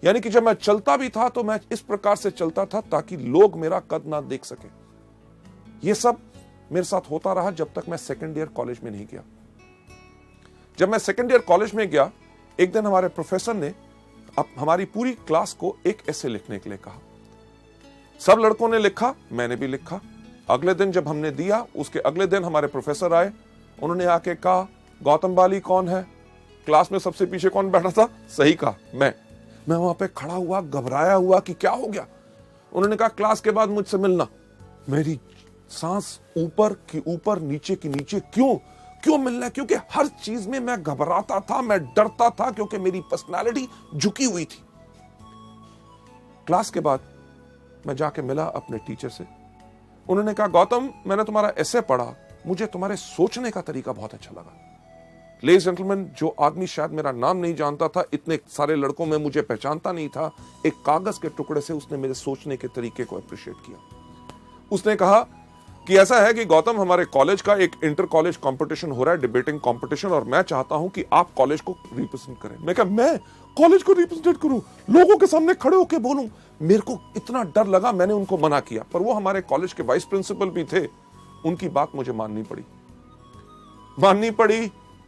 यानी कि जब मैं चलता भी था तो मैं इस प्रकार से चलता था ताकि लोग मेरा कद ना देख सके। यह सब मेरे साथ होता रहा जब तक मैं सेकेंड ईयर कॉलेज में नहीं गया। जब मैं सेकेंड ईयर कॉलेज में गया, एक दिन हमारे प्रोफेसर ने अब हमारी पूरी क्लास को एक ऐसे लिखने के लिए कहा। सब लड़कों ने लिखा, मैंने भी लिखा। अगले दिन जब हमने दिया, उसके अगले दिन हमारे प्रोफेसर आए। उन्होंने आके कहा, गौतम बाली कौन है? क्लास में सबसे पीछे कौन बैठा था? सही कहा, मैं वहां पे खड़ा हुआ, घबराया हुआ कि क्या हो गया। उन्होंने कहा, क्लास के बाद मुझसे मिलना। मेरी सांस ऊपर की ऊपर, नीचे की नीचे। क्यों मिलना? क्योंकि हर चीज में मैं घबराता था, मैं डरता था, क्योंकि मेरी पर्सनालिटी झुकी हुई थी। क्लास के बाद मैं जाके मिला अपने टीचर से। उन्होंने कहा, गौतम, मैंने तुम्हारा एसे पढ़ा, मुझे तुम्हारे सोचने का तरीका बहुत अच्छा लगा। लेडीज जेंटलमैन, जो आदमी शायद मेरा नाम नहीं जानता था, इतने सारे लड़कों में मुझे पहचानता नहीं था, एक कागज के टुकड़े से उसने मेरे सोचने के तरीके को अप्रिशिएट किया। उसने कहा कि ऐसा है कि गौतम, हमारे कॉलेज का एक इंटर कॉलेज कंपटीशन हो रहा है, डिबेटिंग कंपटीशन, और मैं चाहता हूं कि आप कॉलेज को रिप्रेजेंट करें। मैं कहा, मैं कॉलेज को रिप्रेजेंट करूं, लोगों के सामने खड़े होकर बोलूं? मेरे को इतना डर लगा, मैंने उनको मना किया। पर वो हमारे कॉलेज के वाइस प्रिंसिपल भी थे, उनकी बात मुझे माननी पड़ी।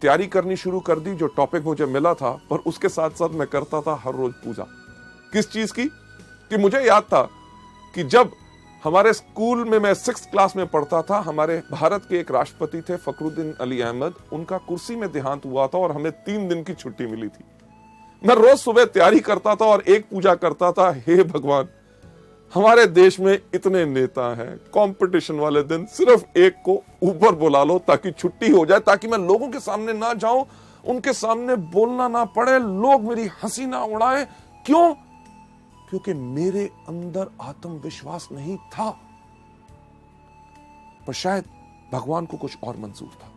तैयारी करनी शुरू कर दी। जो टॉपिक मुझे मिला था, पर उसके साथ साथ मैं करता था हर रोज पूजा। किस चीज की? कि मुझे याद था कि जब हमारे स्कूल में मैं 6th क्लास में पढ़ता था, हमारे भारत के एक राष्ट्रपति थे फखरुद्दीन अली अहमद, उनका कुर्सी में देहांत हुआ था और हमें 3 दिन की छुट्टी मिली थी। मैं रोज सुबह तैयारी करता था और एक पूजा करता था, हे भगवान, हमारे देश में इतने नेता हैं, कंपटीशन वाले दिन सिर्फ एक को ऊपर बुला लो ताकि छुट्टी हो जाए, ताकि मैं लोगों के सामने ना जाऊं, उनके सामने बोलना ना पड़े, लोग मेरी हंसी ना उड़ाएं। क्यों? क्योंकि मेरे अंदर आत्मविश्वास नहीं था। पर शायद भगवान को कुछ और मंजूर था।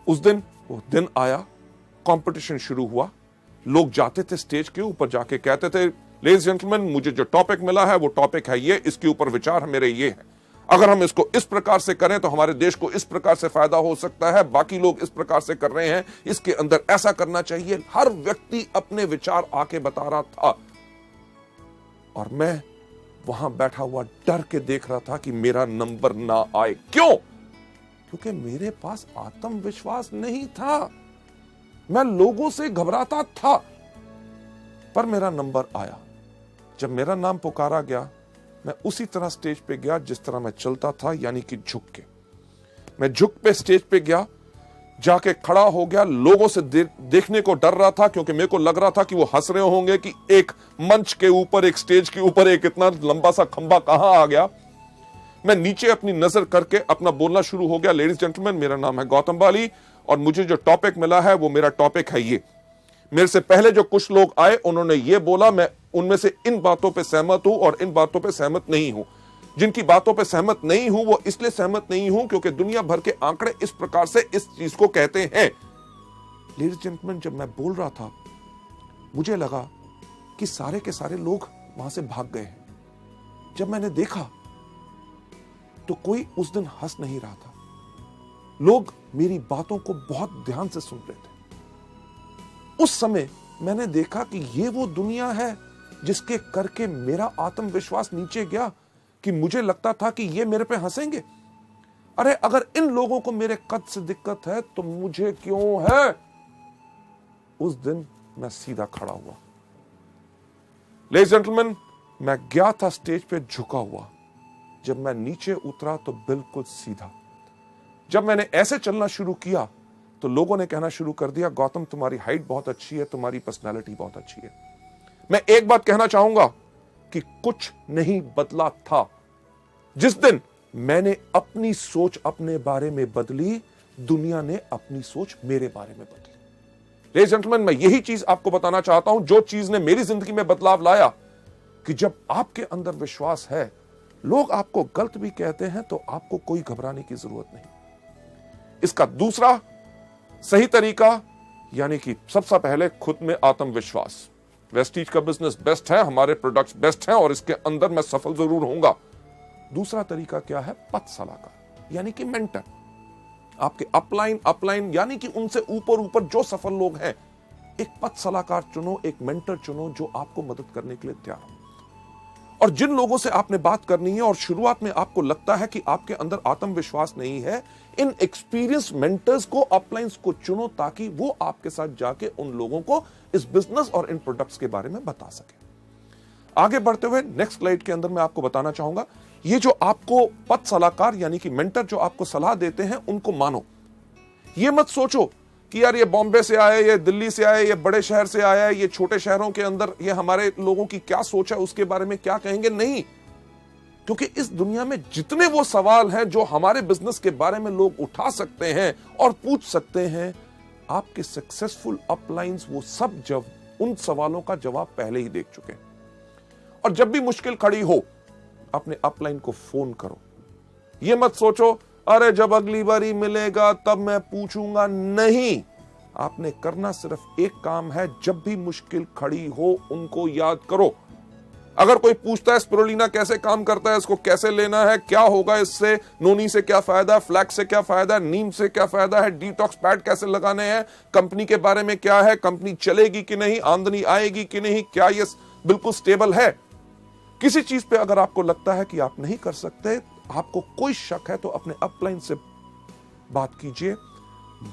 उस दिन वो दिन आया, कंपटीशन शुरू हुआ। लोग जाते थे स्टेज के ऊपर, जाके कहते थे, लेडीज जेंटलमैन, मुझे जो टॉपिक मिला है वो टॉपिक है ये, इसके ऊपर विचार मेरे ये है, अगर हम इसको इस प्रकार से करें तो हमारे देश को इस प्रकार से फायदा हो सकता है, बाकी लोग इस प्रकार से कर रहे हैं, इसके अंदर ऐसा करना चाहिए। हर व्यक्ति अपने विचार आके बता रहा था और मैं वहां बैठा हुआ डर के देख रहा था कि मेरा नंबर ना आए। क्यों? क्योंकि मेरे पास आत्मविश्वास नहीं था, मैं लोगों से घबराता था। पर मेरा नंबर आया। जब मेरा नाम पुकारा गया, मैं उसी तरह स्टेज पे गया जिस तरह मैं चलता था, यानी कि झुक के। मैं झुक पे स्टेज पे गया, जाके खड़ा हो गया। लोगों से देखने को डर रहा था, क्योंकि मेरे को लग रहा था कि वो हंस रहे होंगे कि एक मंच के ऊपर, एक स्टेज के ऊपर एक इतना लंबा सा खंबा कहां आ गया। मैं नीचे अपनी नजर करके अपना बोलना शुरू हो गया, लेडीज जेंटलमैन, मेरा नाम है गौतम बाली और मुझे जो टॉपिक मिला है वो मेरा टॉपिक है ये। मेरे से पहले जो कुछ लोग आए, उन्होंने ये बोला, मैं उनमें से इन बातों पे सहमत हूं और इन बातों पे सहमत नहीं हूं। जिनकी बातों पे सहमत नहीं हूं वो इसलिए सहमत नहीं हूं क्योंकि दुनिया भर के आंकड़े इस प्रकार से इस चीज को कहते हैं। लेडीज जेंटलमैन, जब मैं बोल रहा था, मुझे लगा कि सारे के सारे लोग वहां से भाग गए हैं। जब मैंने देखा तो कोई उस दिन हंस नहीं रहा था। लोग मेरी बातों को बहुत ध्यान से सुन रहे थे। उस समय मैंने देखा कि ये वो दुनिया है जिसके करके मेरा आत्मविश्वास नीचे गया, कि मुझे लगता था कि ये मेरे पे हंसेंगे। अरे अगर इन लोगों को मेरे कद से दिक्कत है तो मुझे क्यों है? उस दिन मैं सीधा खड़ा हुआ। लेडीज जेंटलमैन, मैं गया था स्टेज पे झुका हुआ। जब मैं नीचे उतरा तो बिल्कुल सीधा। जब मैंने ऐसे चलना शुरू किया तो लोगों ने कहना शुरू कर दिया, गौतम, तुम्हारी हाइट बहुत अच्छी है, तुम्हारी पर्सनालिटी बहुत अच्छी है। मैं एक बात कहना चाहूंगा कि कुछ नहीं बदला था। जिस दिन मैंने अपनी सोच अपने बारे में बदली, दुनिया ने अपनी सोच मेरे बारे में बदली। लेडीज एंड जेंटलमैन, मैं यही चीज आपको बताना चाहता हूं, जो चीज ने मेरी जिंदगी में बदलाव लाया, कि जब आपके अंदर विश्वास है, लोग आपको गलत भी कहते हैं तो आपको कोई घबराने की जरूरत नहीं। इसका दूसरा सही तरीका, यानी कि सबसे पहले खुद में आत्मविश्वास। वेस्टीज का बिजनेस बेस्ट है, हमारे प्रोडक्ट्स बेस्ट हैं और इसके अंदर मैं सफल जरूर होऊंगा। दूसरा तरीका क्या है? पथ सलाहकार, यानी कि मेंटर। आपके अपलाइन यानी कि उनसे ऊपर जो सफल लोग हैं, एक पथ सलाहकार चुनो, एक मेंटर चुनो जो आपको मदद करने के लिए तैयार हो। और जिन लोगों से आपने बात करनी है और शुरुआत में आपको लगता है कि आपके अंदर आत्मविश्वास नहीं है, इन एक्सपीरियंस मेंटर्स को, अपलाइंस को चुनो, ताकि वो आपके साथ जाके उन लोगों को इस बिजनेस और इन प्रोडक्ट्स के बारे में बता सके। आगे बढ़ते हुए नेक्स्ट स्लाइड के अंदर मैं आपको बताना चाहूंगा, ये जो आपको पथ सलाहकार यानी कि मेंटर जो आपको सलाह देते हैं, उनको मानो। ये मत सोचो कि यार ये बॉम्बे से आए, ये दिल्ली से आए, ये बड़े शहर से आया है, ये छोटे शहरों के अंदर ये हमारे लोगों की क्या सोच है, उसके बारे में क्या कहेंगे। नहीं, क्योंकि इस दुनिया में जितने वो सवाल हैं जो हमारे बिजनेस के बारे में लोग उठा सकते हैं और पूछ सकते हैं, आपके सक्सेसफुल अपलाइंस वो सब जब उन सवालों का जवाब पहले ही देख चुके हैं। और जब भी मुश्किल खड़ी हो, अपने अपलाइन को फोन करो। ये मत सोचो अरे जब अगली बारी मिलेगा तब मैं पूछूंगा। नहीं, आपने करना सिर्फ एक काम है, जब भी मुश्किल खड़ी हो उनको याद करो। अगर कोई पूछता है स्पिरुलिना कैसे काम करता है, इसको कैसे लेना है, क्या होगा इससे, नोनी से क्या फायदा है, फ्लैक्स से क्या फायदा है, नीम से क्या फायदा है, डिटॉक्स पैड कैसे लगाने हैं, कंपनी के बारे में क्या है, कंपनी चलेगी कि नहीं, आमदनी आएगी कि नहीं, क्या ये बिल्कुल स्टेबल है, किसी चीज पे अगर आपको लगता है कि आप नहीं कर सकते, आपको कोई शक है, तो अपने अपलाइन से बात कीजिए।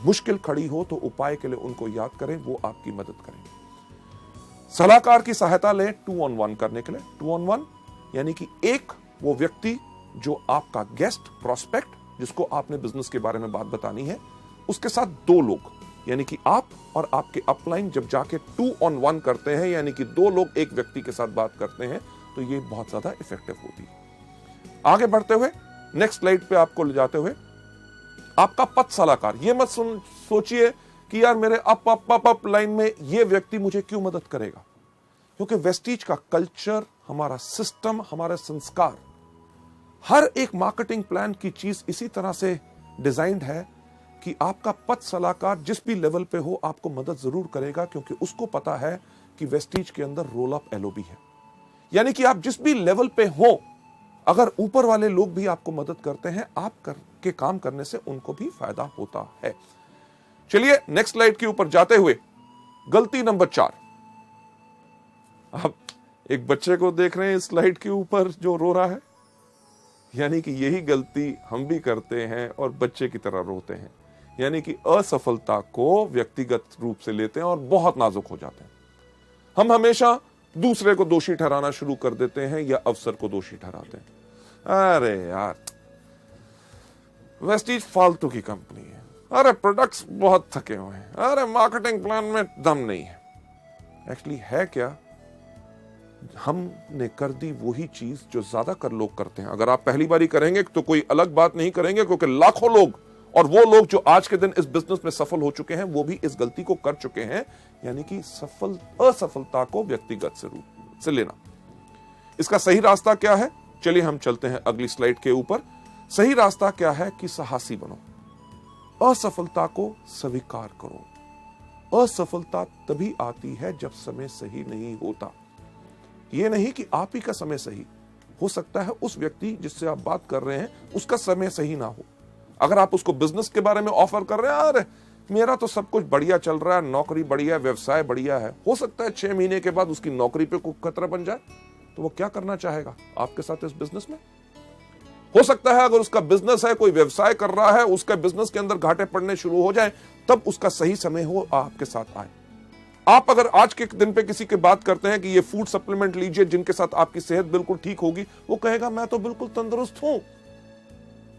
मुश्किल खड़ी हो तो उपाय के लिए उनको याद करें, वो आपकी मदद करेंगे। सलाहकार की सहायता लें 2-on-1 करने के लिए। 2-on-1 यानी कि एक वो व्यक्ति जो आपका गेस्ट प्रोस्पेक्ट, जिसको आपने बिजनेस के बारे में बात बतानी है, उसके साथ 2 लोग, यानी कि आप और आपके अपलाइन जब जाके 2-on-1 करते हैं, यानी कि 2 लोग एक व्यक्ति के साथ बात करते हैं, तो ये बहुत ज्यादा इफेक्टिव होती है। आगे बढ़ते हुए नेक्स्ट स्लाइड पे आपको ले जाते हुए, आपका पथ सलाहकार। ये मत सोचिए कि यार मेरे अप लाइन में ये व्यक्ति मुझे क्यों मदद करेगा, क्योंकि वेस्टीज का कल्चर, हमारा सिस्टम, हमारे संस्कार, हर एक मार्केटिंग प्लान की चीज इसी तरह से डिजाइंड है कि आपका पथ सलाहकार जिस भी लेवल पे हो आपको मदद जरूर करेगा, क्योंकि उसको पता है कि वेस्टीज के अंदर रोल अप एलओबी है। यानी कि आप जिस भी लेवल पे हो, अगर ऊपर वाले लोग भी आपको मदद करते हैं, आप के काम करने से उनको भी फायदा होता है। चलिए नेक्स्ट स्लाइड के ऊपर जाते हुए, गलती नंबर 4। आप एक बच्चे को देख रहे हैं इस स्लाइड के ऊपर जो रो रहा है, यानी कि यही गलती हम भी करते हैं और बच्चे की तरह रोते हैं, यानी कि असफलता को व्यक्तिगत रूप से लेते हैं और बहुत नाजुक हो जाते हैं। हम हमेशा दूसरे को दोषी ठहराना शुरू कर देते हैं या अवसर को दोषी ठहराते हैं। अरे यार वेस्टीज फालतू की कंपनी है, अरे प्रोडक्ट्स बहुत थके हुए हैं, अरे मार्केटिंग प्लान में दम नहीं है। एक्चुअली है क्या, हमने कर दी वही चीज जो ज्यादातर लोग करते हैं। अगर आप पहली बारी करेंगे तो कोई अलग बात नहीं करेंगे, क्योंकि लाखों लोग, और वो लोग जो आज के दिन इस बिजनेस में सफल हो चुके हैं, वो भी इस गलती को कर चुके हैं, यानी कि असफलता को व्यक्तिगत रूप से लेना। इसका सही रास्ता क्या है? चलिए हम चलते हैं अगली स्लाइड के ऊपर। सही रास्ता क्या है कि साहसी बनो, असफलता को स्वीकार करो। असफलता तभी आती है जब समय सही नहीं होता। यह नहीं कि आप ही का समय सही हो सकता है, उस व्यक्ति जिससे आप बात कर रहे हैं उसका समय सही ना हो। अगर आप उसको बिजनेस के बारे में ऑफर कर रहे हैं, अरे मेरा तो सब कुछ बढ़िया चल रहा है, नौकरी बढ़िया, व्यवसाय बढ़िया है, हो सकता है 6 महीने के बाद उसकी नौकरी पे कोई खतरा बन जाए, तो वो क्या करना चाहेगा आपके साथ इस बिजनेस में? हो सकता है अगर उसका बिजनेस है, कोई व्यवसाय कर रहा है, उसका बिजनेस के अंदर घाटे पड़ने शुरू हो जाए, तब उसका सही समय हो आपके साथ आए। आप अगर आज के दिन पे किसी की बात करते हैं कि ये फूड सप्लीमेंट लीजिए जिनके साथ आपकी सेहत बिल्कुल ठीक होगी, वो कहेगा मैं तो बिल्कुल तंदुरुस्त हूं।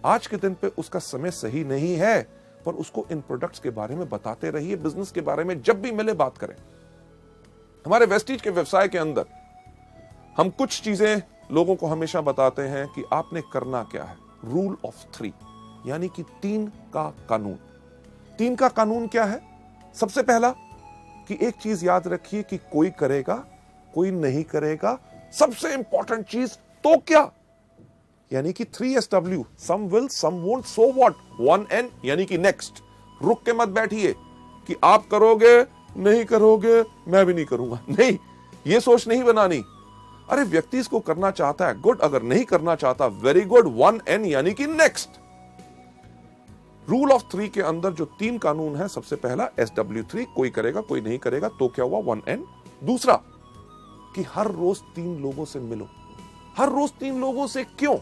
आज के दिन पे उसका समय सही नहीं है, पर उसको इन प्रोडक्ट्स के बारे में बताते रहिए, बिजनेस के बारे में जब भी मिले बात करें। हमारे वेस्टीज के व्यवसाय के अंदर हम कुछ चीजें लोगों को हमेशा बताते हैं कि आपने करना क्या है। रूल ऑफ 3, यानी कि 3 का कानून। 3 का कानून क्या है? सबसे पहला कि एक चीज याद रखिए कि कोई करेगा, कोई नहीं करेगा। सबसे इंपॉर्टेंट चीज तो क्या, यानी कि 3SW, some will some won't, so what, 1N यानी कि नेक्स्ट। रुक के मत बैठिए कि आप करोगे, नहीं करोगे, मैं भी नहीं करूंगा। नहीं, ये सोच नहीं बनानी। अरे व्यक्ति इसको करना चाहता है, गुड। अगर नहीं करना चाहता, वेरी गुड, 1N यानी कि नेक्स्ट। रूल ऑफ 3 के अंदर जो 3 कानून है, सबसे पहला SW3, कोई करेगा, कोई नहीं करेगा, तो क्या हुआ, 1N। दूसरा कि हर रोज 3 लोगों से मिलो। हर रोज 3 लोगों से क्यों?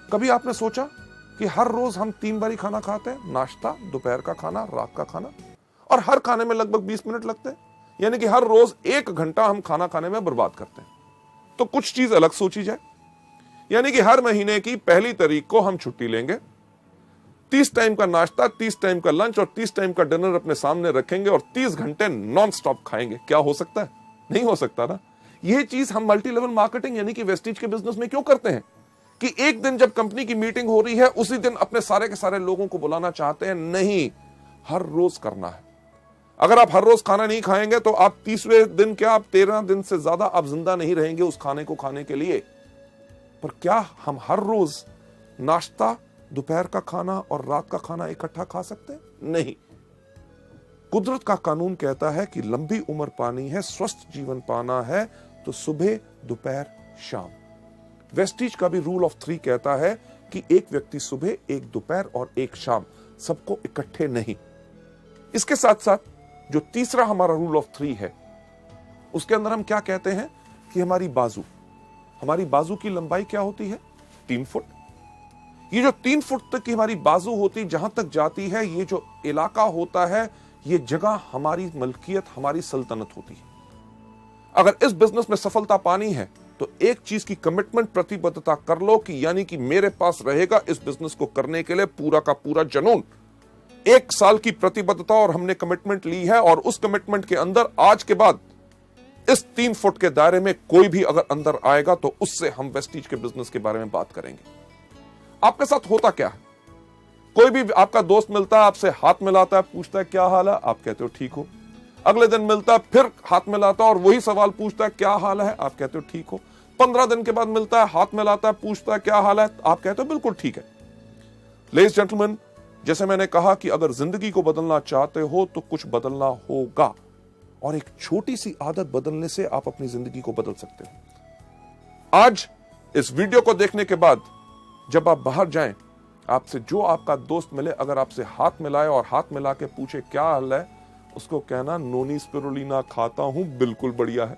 कभी आपने सोचा कि हर रोज हम 3 बारी खाना खाते हैं, नाश्ता, दोपहर का खाना, रात का खाना, और हर खाने में लगभग 20 मिनट लगते हैं, यानी कि हर रोज 1 घंटा हम खाना खाने में बर्बाद करते हैं। तो कुछ चीज अलग सोची जाए, यानी कि हर महीने की 1 तारीख को हम छुट्टी लेंगे, 30 टाइम का नाश्ता, 30 टाइम का लंच और 30 टाइम का डिनर अपने सामने रखेंगे और 30 घंटे नॉन स्टॉप खाएंगे। क्या हो सकता है? नहीं हो सकता ना। यह चीज हम मल्टी लेवल मार्केटिंग यानी कि वेस्टीज के बिजनेस में क्यों करते हैं कि एक दिन जब कंपनी की मीटिंग हो रही है, उसी दिन अपने सारे के सारे लोगों को बुलाना चाहते हैं? नहीं, हर रोज करना है। अगर आप हर रोज खाना नहीं खाएंगे तो आप 30वें दिन क्या, आप 13 दिन से ज्यादा आप जिंदा नहीं रहेंगे उस खाने को खाने के लिए। पर क्या हम हर रोज नाश्ता, दोपहर का खाना और रात का खाना इकट्ठा खा सकते हैं? नहीं। कुदरत का कानून कहता है कि लंबी उम्र पानी है, स्वस्थ जीवन पाना है, तो सुबह, दोपहर, शाम। वेस्टीज का भी रूल ऑफ 3 कहता है कि एक व्यक्ति सुबह, एक दोपहर और एक शाम, सबको इकट्ठे नहीं। इसके साथ साथ जो तीसरा हमारा रूल ऑफ 3 है, उसके अंदर हम क्या कहते हैं कि हमारी बाजू की लंबाई क्या होती है? 3 फुट। ये जो 3 फुट तक की हमारी बाजू होती, जहां तक जाती है, ये जो इलाका होता है, ये जगह हमारी मलकियत, हमारी सल्तनत होती है। अगर इस बिजनेस में सफलता पानी है तो एक चीज की कमिटमेंट, प्रतिबद्धता कर लो कि यानी कि मेरे पास रहेगा इस बिजनेस को करने के लिए पूरा का पूरा जुनून। 1 साल की प्रतिबद्धता और हमने कमिटमेंट ली है, और उस कमिटमेंट के अंदर आज के बाद इस 3 फुट के दायरे में कोई भी अगर अंदर आएगा तो उससे हम वेस्टीज के बिजनेस के बारे में बात करेंगे। आपके साथ होता क्या है? कोई भी आपका दोस्त मिलता है, आपसे हाथ मिलाता है, पूछता है क्या हाल है, आप कहते हो ठीक हो। अगले दिन मिलता है, फिर हाथ मिलाता है और वही सवाल पूछता है क्या हाल है, आप कहते हो ठीक हो। 15 दिन के बाद मिलता है, हाथ मिलाता है, पूछता है क्या हाल है, आप कहते हो बिल्कुल ठीक है। लेडीज जेंटलमैन, जैसे मैंने कहा कि अगर जिंदगी को बदलना चाहते हो तो कुछ बदलना होगा, और एक छोटी सी आदत बदलने से आप अपनी जिंदगी को बदल सकते हो। आज इस वीडियो को देखने के बाद जब आप बाहर जाएं, आपसे जो आपका दोस्त मिले, अगर आपसे हाथ मिलाए और हाथ मिला के पूछे क्या हाल है, उसको कहना नोनी स्पिरुलिना खाता हूं, बिल्कुल बढ़िया है।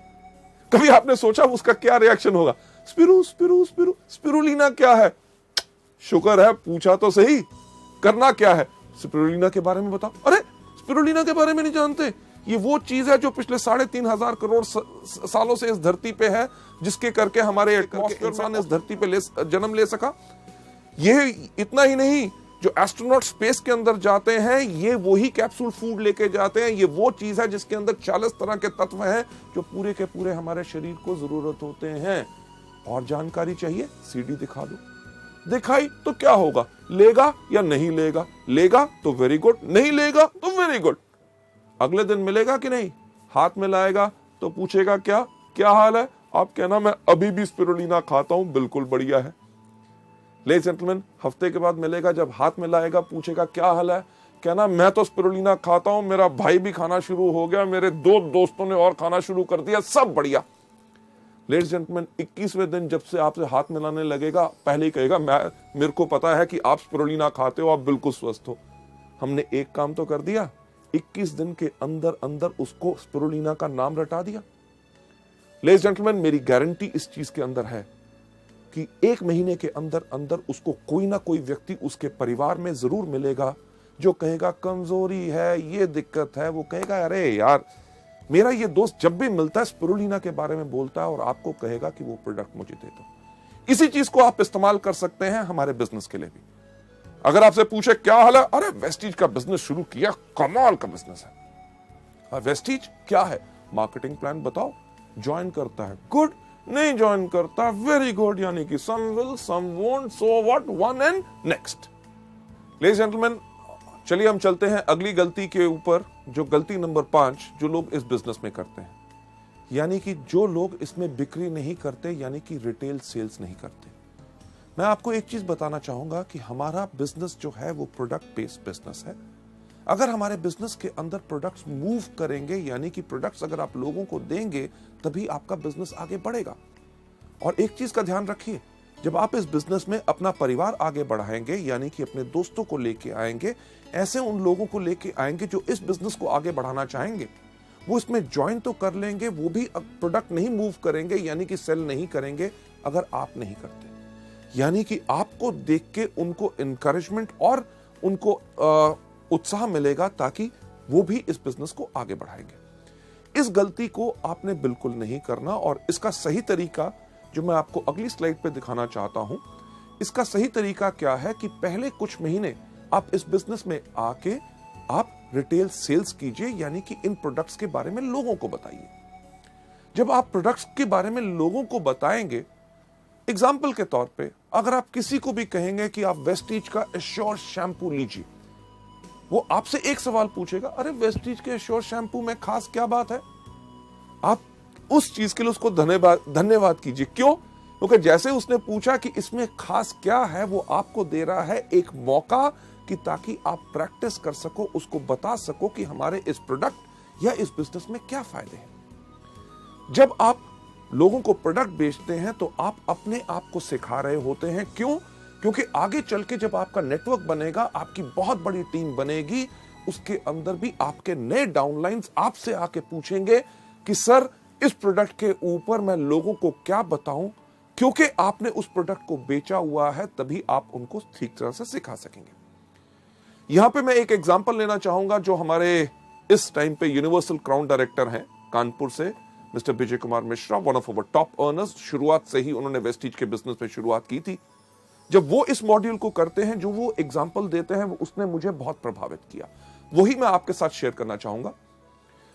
कभी आपने सोचा उसका क्या रिएक्शन होगा? स्पिरू स्पिरू स्पिरू स्पिरुलिना क्या है? शुक्र है पूछा तो सही। करना क्या है? स्पिरुलिना के बारे में बताओ। अरे स्पिरुलिना के बारे में नहीं जानते? ये वो चीज है जो पिछले 3.5 करोड़ सालों से इस धरती पे है, जिसके करके हमारे इंसान इस धरती पे जन्म ले सका। ये इतना ही नहीं, जो एस्ट्रोनॉट स्पेस के अंदर जाते हैं, ये वही कैप्सूल फूड लेके जाते हैं। ये वो चीज है जिसके अंदर 40 तरह के तत्व हैं जो पूरे के पूरे हमारे शरीर को जरूरत होते हैं। और जानकारी चाहिए? सीडी दिखा दो। दिखाई तो क्या होगा? लेगा या नहीं लेगा? लेगा तो वेरी गुड, नहीं लेगा तो वेरी गुड। अगले दिन मिलेगा कि नहीं? हाथ मिलाएगा तो पूछेगा क्या हाल है? आप कहना मैं अभी भी स्पिरुलिना खाता हूं, बिल्कुल बढ़िया है। लेडीज जेंटलमैन, हफ्ते के बाद मिलेगा, जब हाथ मिलाएगा पूछेगा क्या हाल है, कहना मैं तो स्पिरुलिना खाता हूं, मेरा भाई भी खाना शुरू हो गया, मेरे 2 दोस्तों ने और खाना शुरू कर दिया, सब बढ़िया। लेडीज जेंटलमैन, 21वें दिन जब से आपसे हाथ मिलाने लगेगा, पहले ही कहेगा मेरे को पता है कि आप स्पिरुलिना खाते हो, आप बिल्कुल स्वस्थ हो। हमने एक काम तो कर दिया, 21 दिन के अंदर अंदर उसको स्पिरुलिना का नाम रटा दिया। लेडीज जेंटलमैन, मेरी गारंटी इस चीज के अंदर है कि 1 महीने के अंदर अंदर उसको कोई ना कोई व्यक्ति उसके परिवार में जरूर मिलेगा जो कहेगा कमजोरी है, ये दिक्कत है। वो कहेगा अरे यार, मेरा ये दोस्त जब भी मिलता है स्पिरुलिना के बारे में बोलता है, और आपको कहेगा कि वो प्रोडक्ट मुझे दे दो। इसी चीज को आप इस्तेमाल कर सकते हैं हमारे बिजनेस के लिए भी। अगर आपसे पूछे क्या हाल है, अरे वेस्टीज का बिजनेस शुरू किया, कमाल का बिजनेस है। वेस्टीज क्या है? मार्केटिंग प्लान बताओ, ज्वाइन करता है, गुड। नहीं ज्वाइन करता, वेरी गुड, यानी कि some will some won't, so what, one and next. Ladies gentleman, चलिए हम चलते हैं अगली गलती के ऊपर, जो गलती नंबर 5 जो लोग इस बिजनेस में करते हैं, यानी कि जो लोग इसमें बिक्री नहीं करते, यानी कि रिटेल सेल्स नहीं करते। मैं आपको एक चीज बताना चाहूंगा कि हमारा बिजनेस जो है वो प्रोडक्ट बेस्ड बिजनेस है। अगर हमारे बिजनेस के अंदर प्रोडक्ट्स मूव करेंगे, यानी कि प्रोडक्ट्स अगर आप लोगों को देंगे, तभी आपका बिजनेस आगे बढ़ेगा। और एक चीज का ध्यान रखिए, जब आप इस बिजनेस में अपना परिवार आगे बढ़ाएंगे, यानी कि अपने दोस्तों को लेके आएंगे, ऐसे उन लोगों को लेके आएंगे जो इस बिजनेस को आगे बढ़ाना चाहेंगे, वो इसमें ज्वाइन तो कर लेंगे, वो भी प्रोडक्ट नहीं मूव करेंगे, यानी कि सेल नहीं करेंगे अगर आप नहीं करते। यानी कि आपको देख के उनको एनकरेजमेंट और उनको उत्साह मिलेगा, ताकि वो भी इस बिजनेस को आगे बढ़ाएंगे। इस गलती को आपने बिल्कुल नहीं करना। और इसका सही तरीका जो मैं आपको अगली स्लाइड पे दिखाना चाहता हूं, इसका सही तरीका क्या है कि पहले कुछ महीने आप इस बिजनेस में आके आप रिटेल सेल्स कीजिए, यानी कि इन प्रोडक्ट्स के बारे में लोगों को बताइए। जब आप प्रोडक्ट्स के बारे में लोगों को बताएंगे, एग्जाम्पल के तौर पे अगर आप किसी को भी कहेंगे कि आप वेस्टीज का एश्योर शैम्पू लीजिए, वो आपसे एक सवाल पूछेगा, अरे वेस्टीज के एश्योर शैम्पू में खास क्या बात है? आप उस चीज के लिए उसको धन्यवाद कीजिए। क्यों? क्योंकि जैसे उसने पूछा कि इसमें खास क्या है, वो आपको दे रहा है एक मौका कि ताकि आप प्रैक्टिस कर सको, उसको बता सको कि हमारे इस प्रोडक्ट या इस बिजनेस में क्या फायदे हैं। जब आप लोगों को प्रोडक्ट बेचते हैं तो आप अपने आप को सिखा रहे होते हैं। क्यों? क्योंकि आगे चल के जब आपका नेटवर्क बनेगा, आपकी बहुत बड़ी टीम बनेगी, उसके अंदर भी आपके नए डाउनलाइंस आपसे आके पूछेंगे कि सर इस प्रोडक्ट के ऊपर मैं लोगों को क्या बताऊं। क्योंकि आपने उस प्रोडक्ट को बेचा हुआ है, तभी आप उनको ठीक तरह से सिखा सकेंगे। यहां पे मैं एक एग्जांपल लेना चाहूंगा, जो हमारे इस टाइम पे यूनिवर्सल क्राउन डायरेक्टर हैं कानपुर से, mister Vijay Kumar Mishra, one of our top earners. शुरुआत से ही उन्होंने वेस्टीज के बिजनेस में शुरुआत की थी। जब वो इस मॉड्यूल को करते हैं, जो वो एग्जांपल देते हैं, वो उसने मुझे बहुत प्रभावित किया। वही मैं आपके साथ शेयर करना चाहूंगा।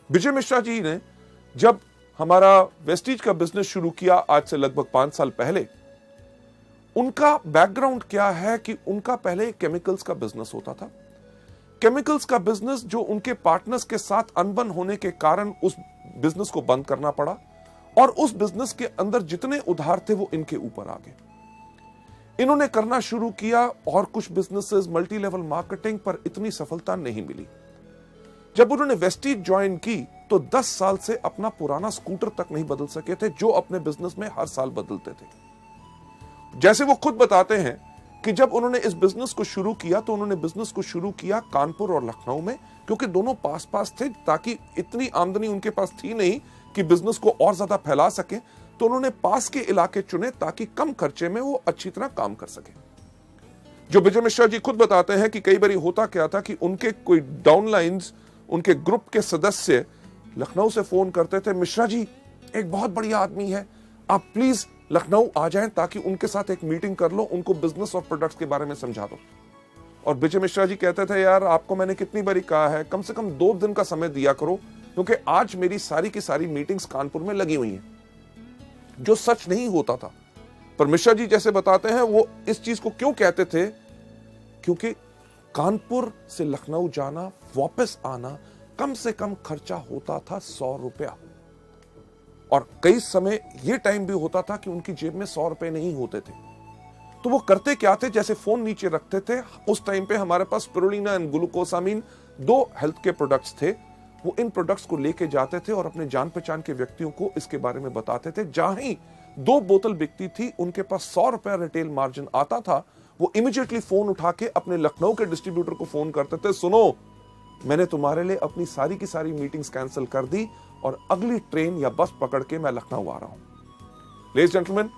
विजय मिश्रा जी ने जब हमारा वेस्टीज का बिजनेस शुरू किया, आज से लगभग 5 साल पहले, उनका बैकग्राउंड क्या है कि उनका पहले केमिकल्स का बिजनेस होता था। केमिकल्स का बिजनेस जो उनके पार्टनर्स के साथ अनबन होने के कारण उस बिजनेस को बंद करना पड़ा, और उस बिजनेस के अंदर जितने उधार थे वो इनके ऊपर आ गए। इन्होंने करना शुरू किया और कुछ बिजनेसेस, मल्टी लेवल मार्केटिंग, पर इतनी सफलता नहीं मिली। जब उन्होंने वेस्टीज ज्वाइन की तो 10 साल से अपना पुराना स्कूटर तक नहीं बदल सके थे, जो अपने बिजनेस में हर साल बदलते थे। जैसे वो खुद बताते हैं कि जब उन्होंने इस बिजनेस को शुरू किया, तो उन्होंने बिजनेस को शुरू किया कानपुर और लखनऊ में, क्योंकि दोनों पास पास थे, ताकि इतनी आमदनी उनके पास थी नहीं कि बिजनेस को और ज्यादा फैला सके। तो उन्होंने पास के इलाके चुने ताकि कम खर्चे में वो अच्छी तरह काम कर सके। जो विजय मिश्रा जी खुद बताते हैं कि कई बार होता क्या था कि उनके कोई डाउनलाइंस, उनके ग्रुप के सदस्य लखनऊ से फोन करते थे, मिश्रा जी एक बहुत बढ़िया आदमी है, आप प्लीज लखनऊ आ जाएं ताकि उनके साथ एक मीटिंग कर लो, उनको बिजनेस और प्रोडक्ट्स के बारे में समझा दो। और विजय मिश्रा जी कहते थे, यार आपको मैंने कितनी बारी कहा है, कम से कम 2 दिन का समय दिया करो, क्योंकि आज मेरी सारी की सारी मीटिंग्स कानपुर में लगी हुई हैं। जो सच नहीं होता था, पर मिश्रा जी जैसे बताते हैं, वो इस चीज को क्यों कहते थे, क्योंकि कानपुर से लखनऊ जाना, वापस आना, कम से कम खर्चा होता था 100 रुपया। और कई समय यह टाइम भी होता था कि उनकी जेब में 100 रुपए नहीं होते थे। तो वो करते क्या थे, जैसे फोन नीचे रखते थे, उस टाइम पे हमारे पास स्पिरुलिना एंड ग्लूकोसामीन 2 हेल्थ के प्रोडक्ट्स थे, वो इन प्रोडक्ट्स को लेके जाते थे और अपने जान पहचान के व्यक्तियों को इसके बारे में बताते थे। जहां ही 2 बोतल बिकती थी, उनके पास 100 रुपया रिटेल मार्जिन आता था, वो इमीडिएटली फोन उठा के अपने लखनऊ के डिस्ट्रीब्यूटर को फोन करते थे, सुनो मैंने तुम्हारे लिए अपनी सारी की सारी मीटिंग्स कैंसिल कर दी और अगली ट्रेन या बस पकड़ के मैं लखनऊ आ रहा हूं। लेडीज जेंटलमैन,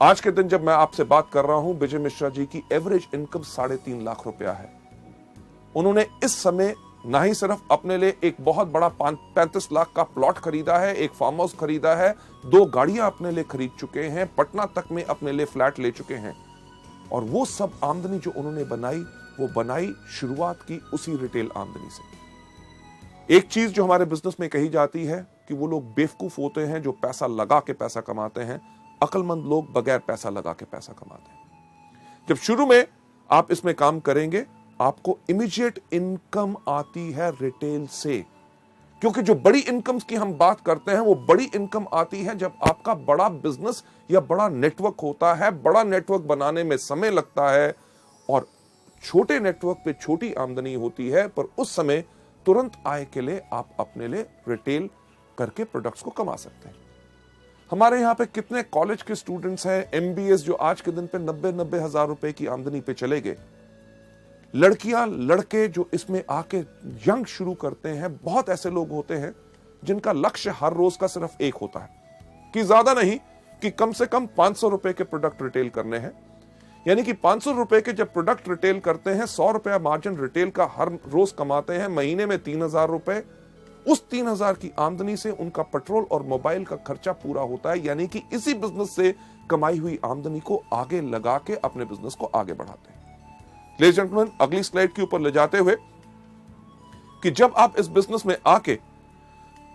आज के दिन जब मैं आपसे बात कर रहा हूं, विजय मिश्रा जी की एवरेज इनकम 3.5 लाख रुपया है। उन्होंने इस समय ना ही सिर्फ अपने लिए एक बहुत बड़ा 35 लाख का प्लॉट खरीदा है, एक फार्म हाउस खरीदा है, 2 गाड़ियां अपने लिए खरीद चुके हैं, पटना तक में अपने लिए फ्लैट ले चुके हैं। और वो सब आमदनी जो उन्होंने बनाई, वो बनाई शुरुआत की उसी रिटेल आमदनी से। एक चीज जो हमारे बिजनेस में कही जाती है, कि वो लोग बेवकूफ होते हैं जो पैसा लगा के पैसा कमाते हैं, अक्लमंद लोग बगैर पैसा लगा के पैसा कमाते हैं। जब शुरू में आप इसमें काम करेंगे, आपको इमीडिएट इनकम आती है रिटेल से, क्योंकि जो बड़ी इनकम्स की हम बात करते हैं वो बड़ी इनकम आती है जब आपका बड़ा बिजनेस या बड़ा नेटवर्क होता है। बड़ा नेटवर्क बनाने में समय लगता है और छोटे नेटवर्क पे छोटी आमदनी होती है, पर उस समय तुरंत आय के लिए आप अपने लिए रिटेल करके प्रोडक्ट्स को कमा सकते हैं। हमारे यहाँ पे कितने कॉलेज के स्टूडेंट्स हैं, एमबीएस, जो आज के दिन पे 90 हजार रुपए की आमदनी पे चले गए। लड़कियां लड़के जो इसमें आके यंग शुरू करते हैं, बहुत ऐसे लोग होते हैं जिनका लक्ष्य हर रोज का सिर्फ एक होता है कि ज्यादा नहीं, कि कम से कम 500 रुपए के प्रोडक्ट रिटेल करने हैं। यानी कि 500 रुपए के जब प्रोडक्ट रिटेल करते हैं, 100 रुपया मार्जिन रिटेल का हर रोज कमाते हैं, महीने में 3000 रुपए। उस 3000 की आमदनी से उनका पेट्रोल और मोबाइल का खर्चा पूरा होता है। यानी कि इसी बिजनेस से कमाई हुई आमदनी को आगे लगा के अपने बिजनेस को आगे बढ़ाते हैं। लेडीज एंड जेंटलमैन, अगली स्लाइड के ऊपर ले जाते हुए कि जब आप इस बिजनेस में आके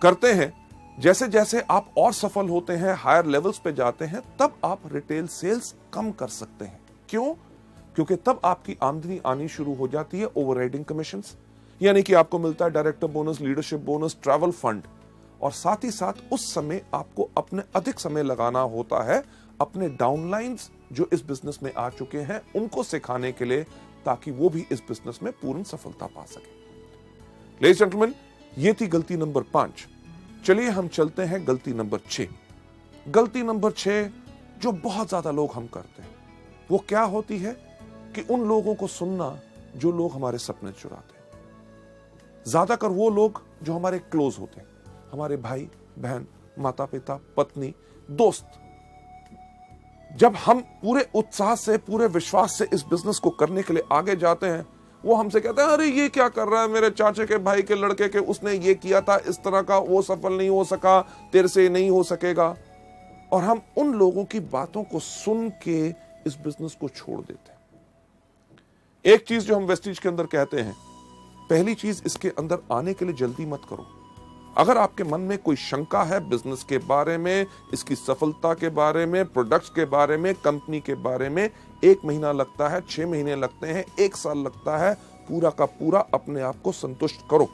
करते हैं, जैसे जैसे आप और सफल होते हैं, हायर लेवल्स पे जाते हैं, तब आप रिटेल सेल्स कम कर सकते हैं। क्यों? क्योंकि तब आपकी आमदनी आनी शुरू हो जाती है ओवरराइडिंग कमीशंस, यानी कि आपको मिलता है director bonus, leadership bonus, travel fund, और साथ ही साथ उस समय आपको अपने अधिक समय लगाना होता है अपने डाउनलाइंस जो इस बिजनेस में आ चुके हैं उनको सिखाने के लिए, ताकि वो भी इस बिजनेस में पूर्ण सफलता पा सके। लेडीज एंड जेंटलमैन, ये थी गलती नंबर 5। चलिए हम चलते हैं गलती नंबर 6। गलती नंबर 6 जो बहुत ज्यादा लोग हम करते हैं, वो क्या होती है कि उन लोगों को सुनना जो लोग हमारे सपने चुराते हैं। ज्यादातर वो लोग जो हमारे क्लोज होते हैं, हमारे भाई बहन, माता पिता, पत्नी, दोस्त। जब हम पूरे उत्साह से, पूरे विश्वास से इस बिजनेस को करने के लिए आगे जाते हैं, वो हमसे कहते हैं, अरे ये क्या कर रहा है, मेरे चाचे के भाई के लड़के के उसने ये किया था इस तरह का, वो सफल नहीं हो सका, तेरे से नहीं हो सकेगा। और हम उन लोगों की बातों को सुन के इस बिजनेस को छोड़ देते हैं। एक चीज जो हम वेस्टीज के अंदर कहते हैं, पहली चीज, इसके अंदर आने के लिए जल्दी मत करो। अगर आपके मन में कोई शंका है बिजनेस के बारे में, इसकी सफलता के बारे में, प्रोडक्ट्स के बारे में, कंपनी के बारे में, 1 महीना लगता है, 6 महीने लगते हैं, 1 साल लगता है, पूरा का पूरा अपने आप को संतुष्ट करो।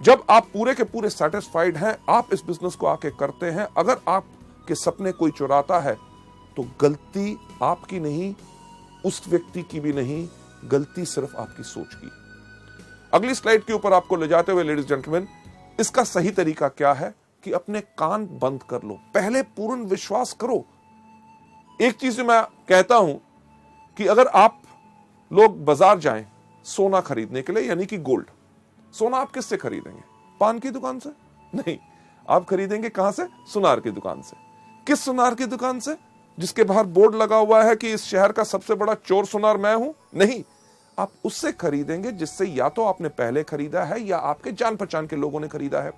जब आप पूरे के पूरे सेटिस्फाइड हैं, आप इस बिजनेस को आके करते हैं। अगर आपके सपने कोई चुराता है तो गलती आपकी नहीं, उस व्यक्ति की भी नहीं, गलती सिर्फ आपकी सोच की। अगली स्लाइड के ऊपर आपको ले जाते हुए लेडीज जेंटलमैन, इसका सही तरीका क्या है कि अपने कान बंद कर लो, पहले पूर्ण विश्वास करो। एक चीज मैं कहता हूं कि अगर आप लोग बाजार जाएं सोना खरीदने के लिए, यानी कि गोल्ड, सोना आप किससे खरीदेंगे? पान की दुकान से? नहीं, आप खरीदेंगे कहां से? सुनार की दुकान से। किस सुनार की दुकान से? जिसके बाहर बोर्ड लगा हुआ है कि इस शहर का सबसे बड़ा चोर सुनार मैं हूं? नहीं, आप उससे खरीदेंगे जिससे या तो आपने पहले खरीदा है या आपके जान पहचान के लोगों ने खरीदा है।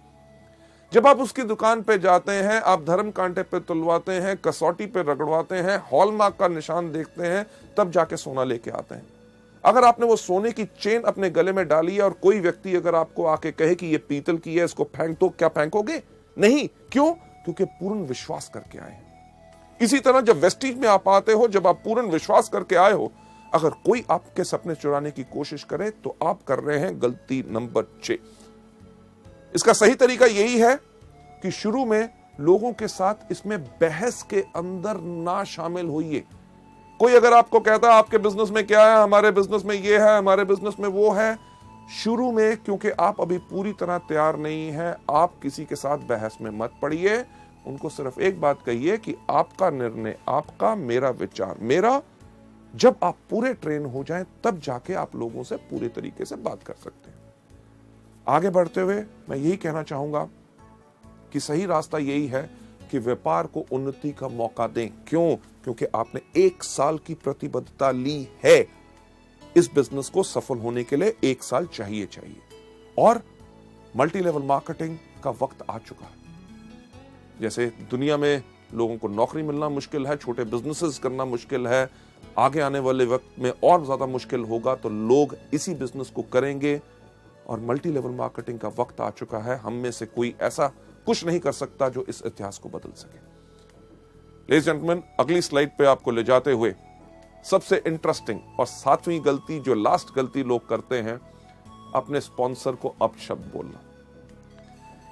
जब आप उसकी दुकान पे जाते हैं, आप धर्म कांटे पे तुलवाते हैं, कसौटी पे रगड़वाते हैं, हॉलमार्क का निशान देखते हैं, तब जाके सोना लेके आते हैं। अगर आपने वो सोने की चेन अपने गले में डाली है और कोई व्यक्ति अगर आपको आके कहे कि ये पीतल की है, इसको फेंक दो, क्या फेंकोगे? नहीं। क्यों? क्योंकि पूर्ण विश्वास करके आए हैं। इसी तरह जब वेस्टीज में आप आते हो, जब आप पूर्ण विश्वास करके आए हो, अगर कोई आपके सपने चुराने की कोशिश करे तो आप कर रहे हैं गलती नंबर 6। इसका सही तरीका यही है कि शुरू में लोगों के साथ इसमें बहस के अंदर ना शामिल होइए। कोई अगर आपको कहता है आपके बिजनेस में क्या है, हमारे बिजनेस में ये है, हमारे बिजनेस में वो है, शुरू में क्योंकि आप अभी पूरी तरह तैयार नहीं है, आप किसी के साथ बहस में मत पड़िए। उनको सिर्फ एक बात कहिए कि आपका निर्णय आपका, मेरा विचार मेरा। जब आप पूरे ट्रेन हो जाएं, तब जाके आप लोगों से पूरे तरीके से बात कर सकते हैं। आगे बढ़ते हुए मैं यही कहना चाहूंगा कि सही रास्ता यही है कि व्यापार को उन्नति का मौका दें। क्यों? क्योंकि आपने 1 साल की प्रतिबद्धता ली है। इस बिजनेस को सफल होने के लिए 1 साल चाहिए और मल्टी लेवल मार्केटिंग का वक्त आ चुका है। जैसे दुनिया में लोगों को नौकरी मिलना मुश्किल है, छोटे बिजनेसेस करना मुश्किल है, आगे आने वाले वक्त में और ज्यादा मुश्किल होगा, तो लोग इसी बिजनेस को करेंगे और मल्टी लेवल मार्केटिंग का वक्त आ चुका है। हम में से कोई ऐसा कुछ नहीं कर सकता जो इस इतिहास को बदल सके। लेडीज एंड जेंटलमैन, अगली स्लाइड पे आपको ले जाते हुए सबसे इंटरेस्टिंग और 7वीं गलती, जो लास्ट गलती लोग करते हैं, अपने स्पॉन्सर को अपशब्द बोलना।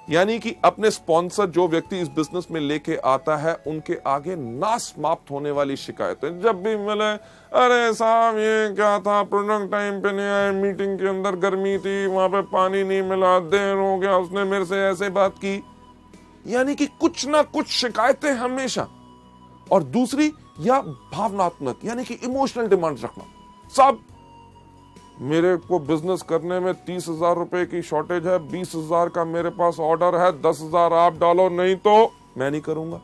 यानी कि अपने स्पॉन्सर, जो व्यक्ति इस बिजनेस में लेके आता है, उनके आगे ना समाप्त होने वाली शिकायतें जब भी मिले, अरे साहब ये क्या था, प्रोडक्ट टाइम पे नहीं आए, मीटिंग के अंदर गर्मी थी, वहां पे पानी नहीं मिला, देर हो गया, उसने मेरे से ऐसे बात की। यानी कि कुछ ना कुछ शिकायतें हमेशा। और दूसरी, या भावनात्मक, यानी कि इमोशनल डिमांड रखना। साहब मेरे को बिजनेस करने में 30,000 रुपए की शॉर्टेज है, 20,000 का मेरे पास ऑर्डर है, 10,000 आप डालो, नहीं तो मैं नहीं करूंगा।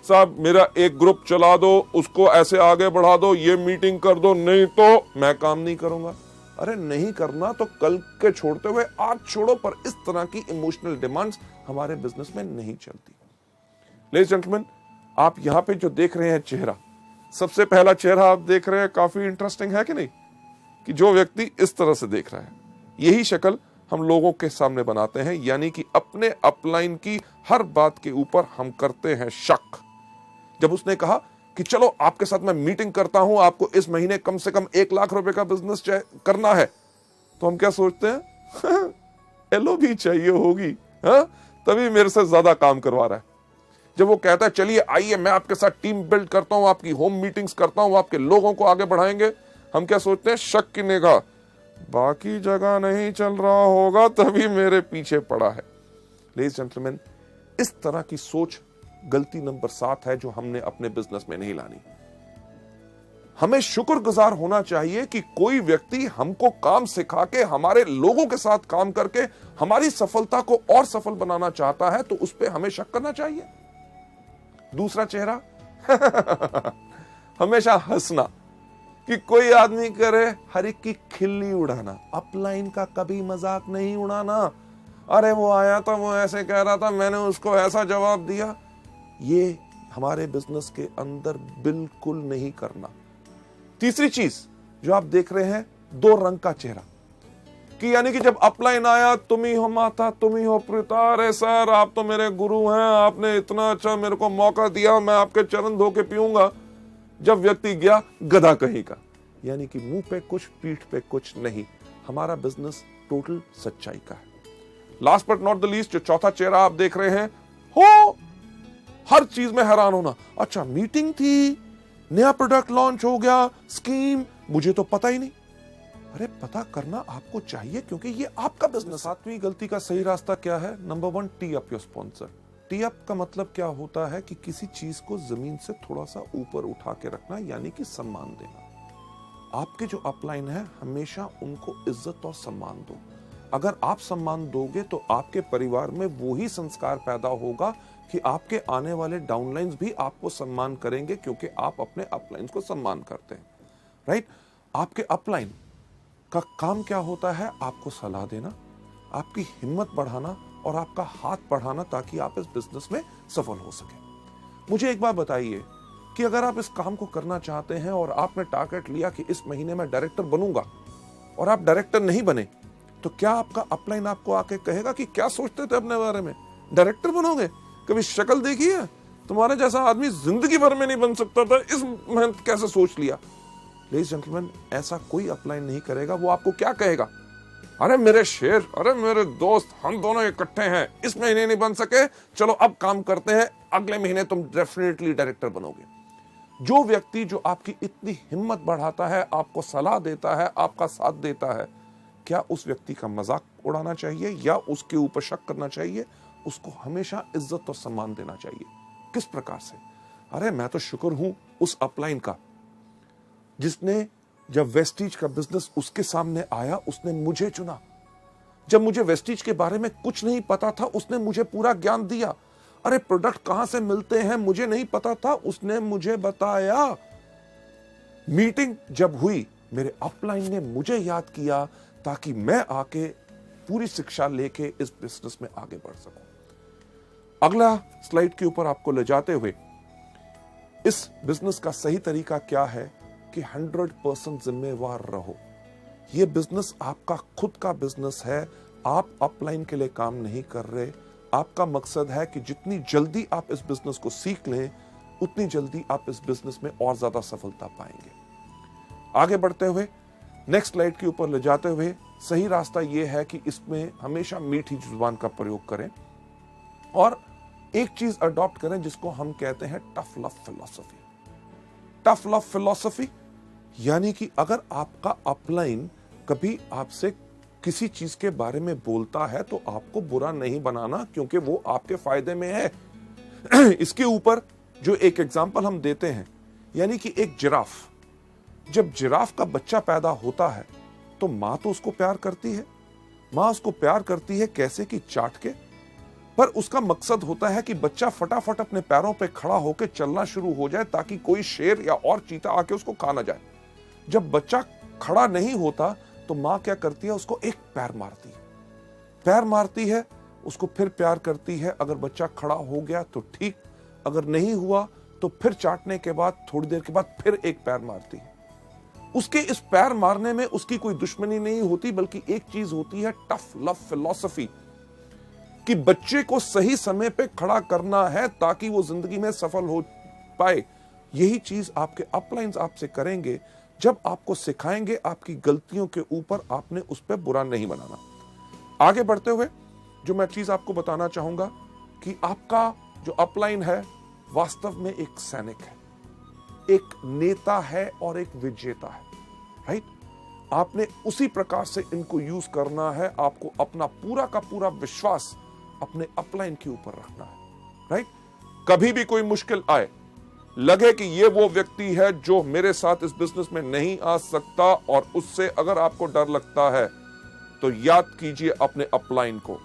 साहब मेरा एक ग्रुप चला दो, उसको ऐसे आगे बढ़ा दो, ये मीटिंग कर दो, नहीं तो मैं काम नहीं करूंगा। अरे नहीं करना तो कल के छोड़ते हुए आज छोड़ो, पर इस तरह की इमोशनल डिमांड्स हमारे बिजनेस में नहीं चलती। लेडीज जेंटलमैन, आप यहां पे जो देख रहे हैं चेहरा, सबसे पहला चेहरा आप देख रहे हैं, काफी इंटरेस्टिंग है कि नहीं, कि जो व्यक्ति इस तरह से देख रहा है, यही शक्ल हम लोगों के सामने बनाते हैं। यानी कि अपने अपलाइन की हर बात के ऊपर हम करते हैं शक। जब उसने कहा कि चलो आपके साथ मैं मीटिंग करता हूं, आपको इस महीने कम से कम 1 लाख रुपए का बिजनेस करना है, तो हम क्या सोचते हैं, एलओ भी चाहिए होगी, तभी मेरे से ज्यादा काम करवा रहा है। जब वो कहता है चलिए आइए मैं आपके साथ टीम बिल्ड करता हूं, आपकी होम मीटिंग्स करता हूं, आपके लोगों को आगे बढ़ाएंगे, हम क्या सोचते हैं, शक की निगाह, बाकी जगह नहीं चल रहा होगा तभी मेरे पीछे पड़ा है। लेडीज जेंटलमैन, इस तरह की सोच गलती नंबर 7 है जो हमने अपने बिजनेस में नहीं लानी। हमें शुक्रगुजार होना चाहिए कि कोई व्यक्ति हमको काम सिखा के, हमारे लोगों के साथ काम करके हमारी सफलता को और सफल बनाना चाहता है, तो उस पर हमें शक करना चाहिए। दूसरा चेहरा हमेशा हंसना, कि कोई आदमी करे हर एक की खिल्ली उड़ाना, अपलाइन का कभी मजाक नहीं उड़ाना। अरे वो आया था, वो ऐसे कह रहा था, मैंने उसको ऐसा जवाब दिया। ये हमारे बिजनेस के अंदर बिल्कुल नहीं करना। तीसरी चीज जो आप देख रहे हैं, 2 रंग का चेहरा, कि यानी कि जब अपलाइन आया, तुम ही हो माता, तुम ही हो पिता, अरे सर आप तो मेरे गुरु हैं, आपने इतना अच्छा मेरे को मौका दिया, मैं आपके चरण धो के पीऊंगा। जब व्यक्ति गया, गधा कहीं का, यानी कि मुंह पे कुछ पीठ पे कुछ नहीं। हमारा बिजनेस टोटल सच्चाई का है। Last but not the least, जो चौथा चेहरा आप देख रहे हैं, हो हर चीज में हैरान होना। अच्छा मीटिंग थी, नया प्रोडक्ट लॉन्च हो गया, स्कीम, मुझे तो पता ही नहीं। अरे पता करना आपको चाहिए, क्योंकि ये आपका बिजनेस। 7वीं गलती का सही रास्ता क्या है? Number 1, T up your sponsor. T up का मतलब क्या होता है कि किसी चीज को जमीन से थोड़ा सा ऊपर उठा के रखना, यानी कि सम्मान देना। आपके जो अपलाइन है, हमेशा उनको इज्जत और सम्मान दो। अगर आप सम्मान दोगे तो आपके परिवार में वो ही संस्कार पैदा होगा कि आपके आने वाले डाउनलाइंस भी आपको सम्मान करेंगे, क्योंकि आप अपने अपलाइंस को सम्मान करते हैं। राइट? आपके अपलाइन का काम क्या होता है? आपको सलाह देना, आपकी हिम्मत बढ़ाना और आपका हाथ बढ़ाना, ताकि आप इस बिजनेस में सफल हो सके। मुझे एक बात बताइए कि अगर आप इस काम को करना चाहते हैं और आपने टारगेट लिया कि इस महीने में डायरेक्टर बनूंगा, और आप डायरेक्टर नहीं बने, तो क्या आपका अपलाइन आपको आके कहेगा कि क्या सोचते थे अपने बारे में, डायरेक्टर बनोगे? कभी शक्ल देखी है? तुम्हारे जैसा आदमी जिंदगी भर में नहीं बन सकता था, इस मेहनत कैसे सोच लिया? लेडीज जेंटलमैन, ऐसा कोई अपलाइन नहीं करेगा। वो आपको क्या कहेगा? अरे मेरे शेर, अरे मेरे दोस्त, हम दोनों इकट्ठे हैं, इस महीने नहीं बन सके, चलो अब काम करते हैं, अगले महीने तुम डेफिनेटली डायरेक्टर बनोगे। जो व्यक्ति जो आपकी इतनी हिम्मत बढ़ाता है, आपको सलाह देता है, आपका साथ देता है, क्या उस व्यक्ति का मजाक उड़ाना चाहिए या उसके ऊपर शक करना चाहिए? उसको हमेशा इज्जत और सम्मान देना चाहिए। किस प्रकार से? अरे मैं तो शुक्र हूं उस अपलाइन का, जिसने जब वेस्टीज का बिजनेस उसके सामने आया, उसने मुझे चुना। जब मुझे वेस्टीज के बारे में कुछ नहीं पता था, उसने मुझे पूरा ज्ञान दिया। अरे प्रोडक्ट कहां से मिलते हैं मुझे नहीं पता था, उसने मुझे बताया। मीटिंग जब हुई, मेरे अपलाइन ने मुझे याद किया, ताकि मैं आके पूरी शिक्षा लेके इस बिजनेस में आगे बढ़ सकूं। अगला स्लाइड के ऊपर आपको ले जाते हुए, इस बिजनेस का सही तरीका क्या है कि 100% जिम्मेवार रहो। यह बिजनेस आपका खुद का बिजनेस है। आप अपलाइन के लिए काम नहीं कर रहे, आपका मकसद है कि जितनी जल्दी आप इस बिजनेस को सीख लें, उतनी जल्दी आप इस बिजनेस में और ज्यादा सफलता पाएंगे। आगे बढ़ते हुए नेक्स्ट स्लाइड के ऊपर ले जाते हुए सही रास्ता यह है कि इसमें हमेशा मीठी जुबान का प्रयोग करें और एक चीज अडॉप्ट करें जिसको हम कहते हैं tough love philosophy. Tough love philosophy यानी कि अगर आपका अपलाइन कभी आपसे किसी चीज के बारे में बोलता है तो आपको बुरा नहीं बनाना, क्योंकि वो आपके फायदे में है। इसके ऊपर जो एक एग्जांपल हम देते हैं, यानी कि एक जिराफ, जब जिराफ का बच्चा पैदा होता है तो मां तो उसको प्यार करती है। मां उसको प्यार करती है कैसे कि चाट के, पर उसका मकसद होता है कि बच्चा फटाफट अपने पैरों पे खड़ा होकर चलना शुरू हो जाए ताकि कोई शेर या और चीता आके उसको खा ना जाए। जब बच्चा खड़ा नहीं होता तो मां क्या करती है, उसको एक पैर मारती है। पैर मारती है, उसको फिर प्यार करती है। अगर बच्चा खड़ा हो गया तो ठीक, अगर नहीं हुआ तो फिर चाटने के बाद थोड़ी देर के बाद फिर एक पैर मारती है। उसके इस पैर मारने में उसकी कोई दुश्मनी नहीं होती, बल्कि एक चीज होती है टफ लव फिलॉसफी, कि बच्चे को सही समय पे खड़ा करना है ताकि वो जिंदगी में सफल हो पाए। यही चीज आपके अपलाइंस आपसे करेंगे जब आपको सिखाएंगे आपकी गलतियों के ऊपर आपने उस पर बुरा नहीं बनाना। आगे बढ़ते हुए जो मैं चीज आपको बताना चाहूंगा कि आपका जो अपलाइन है वास्तव में एक सैनिक है, एक नेता है और एक विजेता है। राइट? आपने उसी प्रकार से इनको यूज करना है। आपको अपना पूरा का पूरा विश्वास अपने अपलाइन के ऊपर रखना है। राइट? कभी भी कोई मुश्किल आए, लगे कि ये वो व्यक्ति है जो मेरे साथ इस बिजनेस में नहीं आ सकता, और उससे अगर आपको डर लगता है तो याद कीजिए अपने अपलाइन को,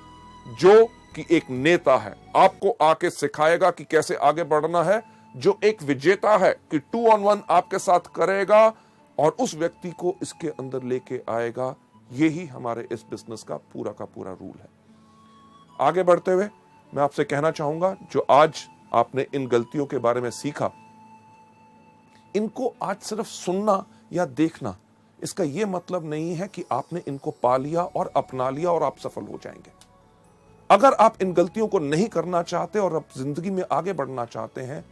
जो कि एक नेता है, आपको आके सिखाएगा कि कैसे आगे बढ़ना है, जो एक विजेता है कि 2 on 1 आपके साथ करेगा और उस व्यक्ति को इसके अंदर लेके आएगा। यही हमारे इस बिजनेस का पूरा रूल है। आगे बढ़ते हुए मैं आपसे कहना चाहूंगा, जो आज आपने इन गलतियों के बारे में सीखा, इनको आज सिर्फ सुनना या देखना, इसका यह मतलब नहीं है कि आपने इनको पा लिया और अपना लिया और आप सफल हो जाएंगे। अगर आप इन गलतियों को नहीं करना चाहते और आप जिंदगी में आगे बढ़ना चाहते हैं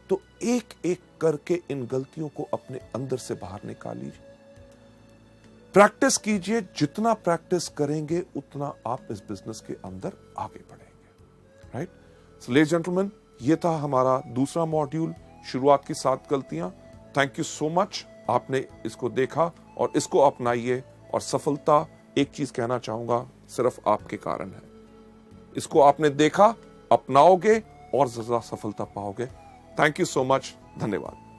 तो एक एक करके इन गलतियों को अपने अंदर से बाहर निकालिए। प्रैक्टिस कीजिए, जितना प्रैक्टिस करेंगे उतना आप इस बिजनेस के अंदर आगे बढ़ेंगे। राइट? सो लेडीज जेंटलमैन, ये था हमारा दूसरा मॉड्यूल, शुरुआत की 7 गलतियां। थैंक यू सो मच, आपने इसको देखा और इसको अपनाइए, और सफलता, एक चीज कहना चाहूंगा, सिर्फ आपके कारण है। इसको आपने देखा, अपनाओगे और ज्यादा सफलता पाओगे। थैंक यू सो मच, धन्यवाद।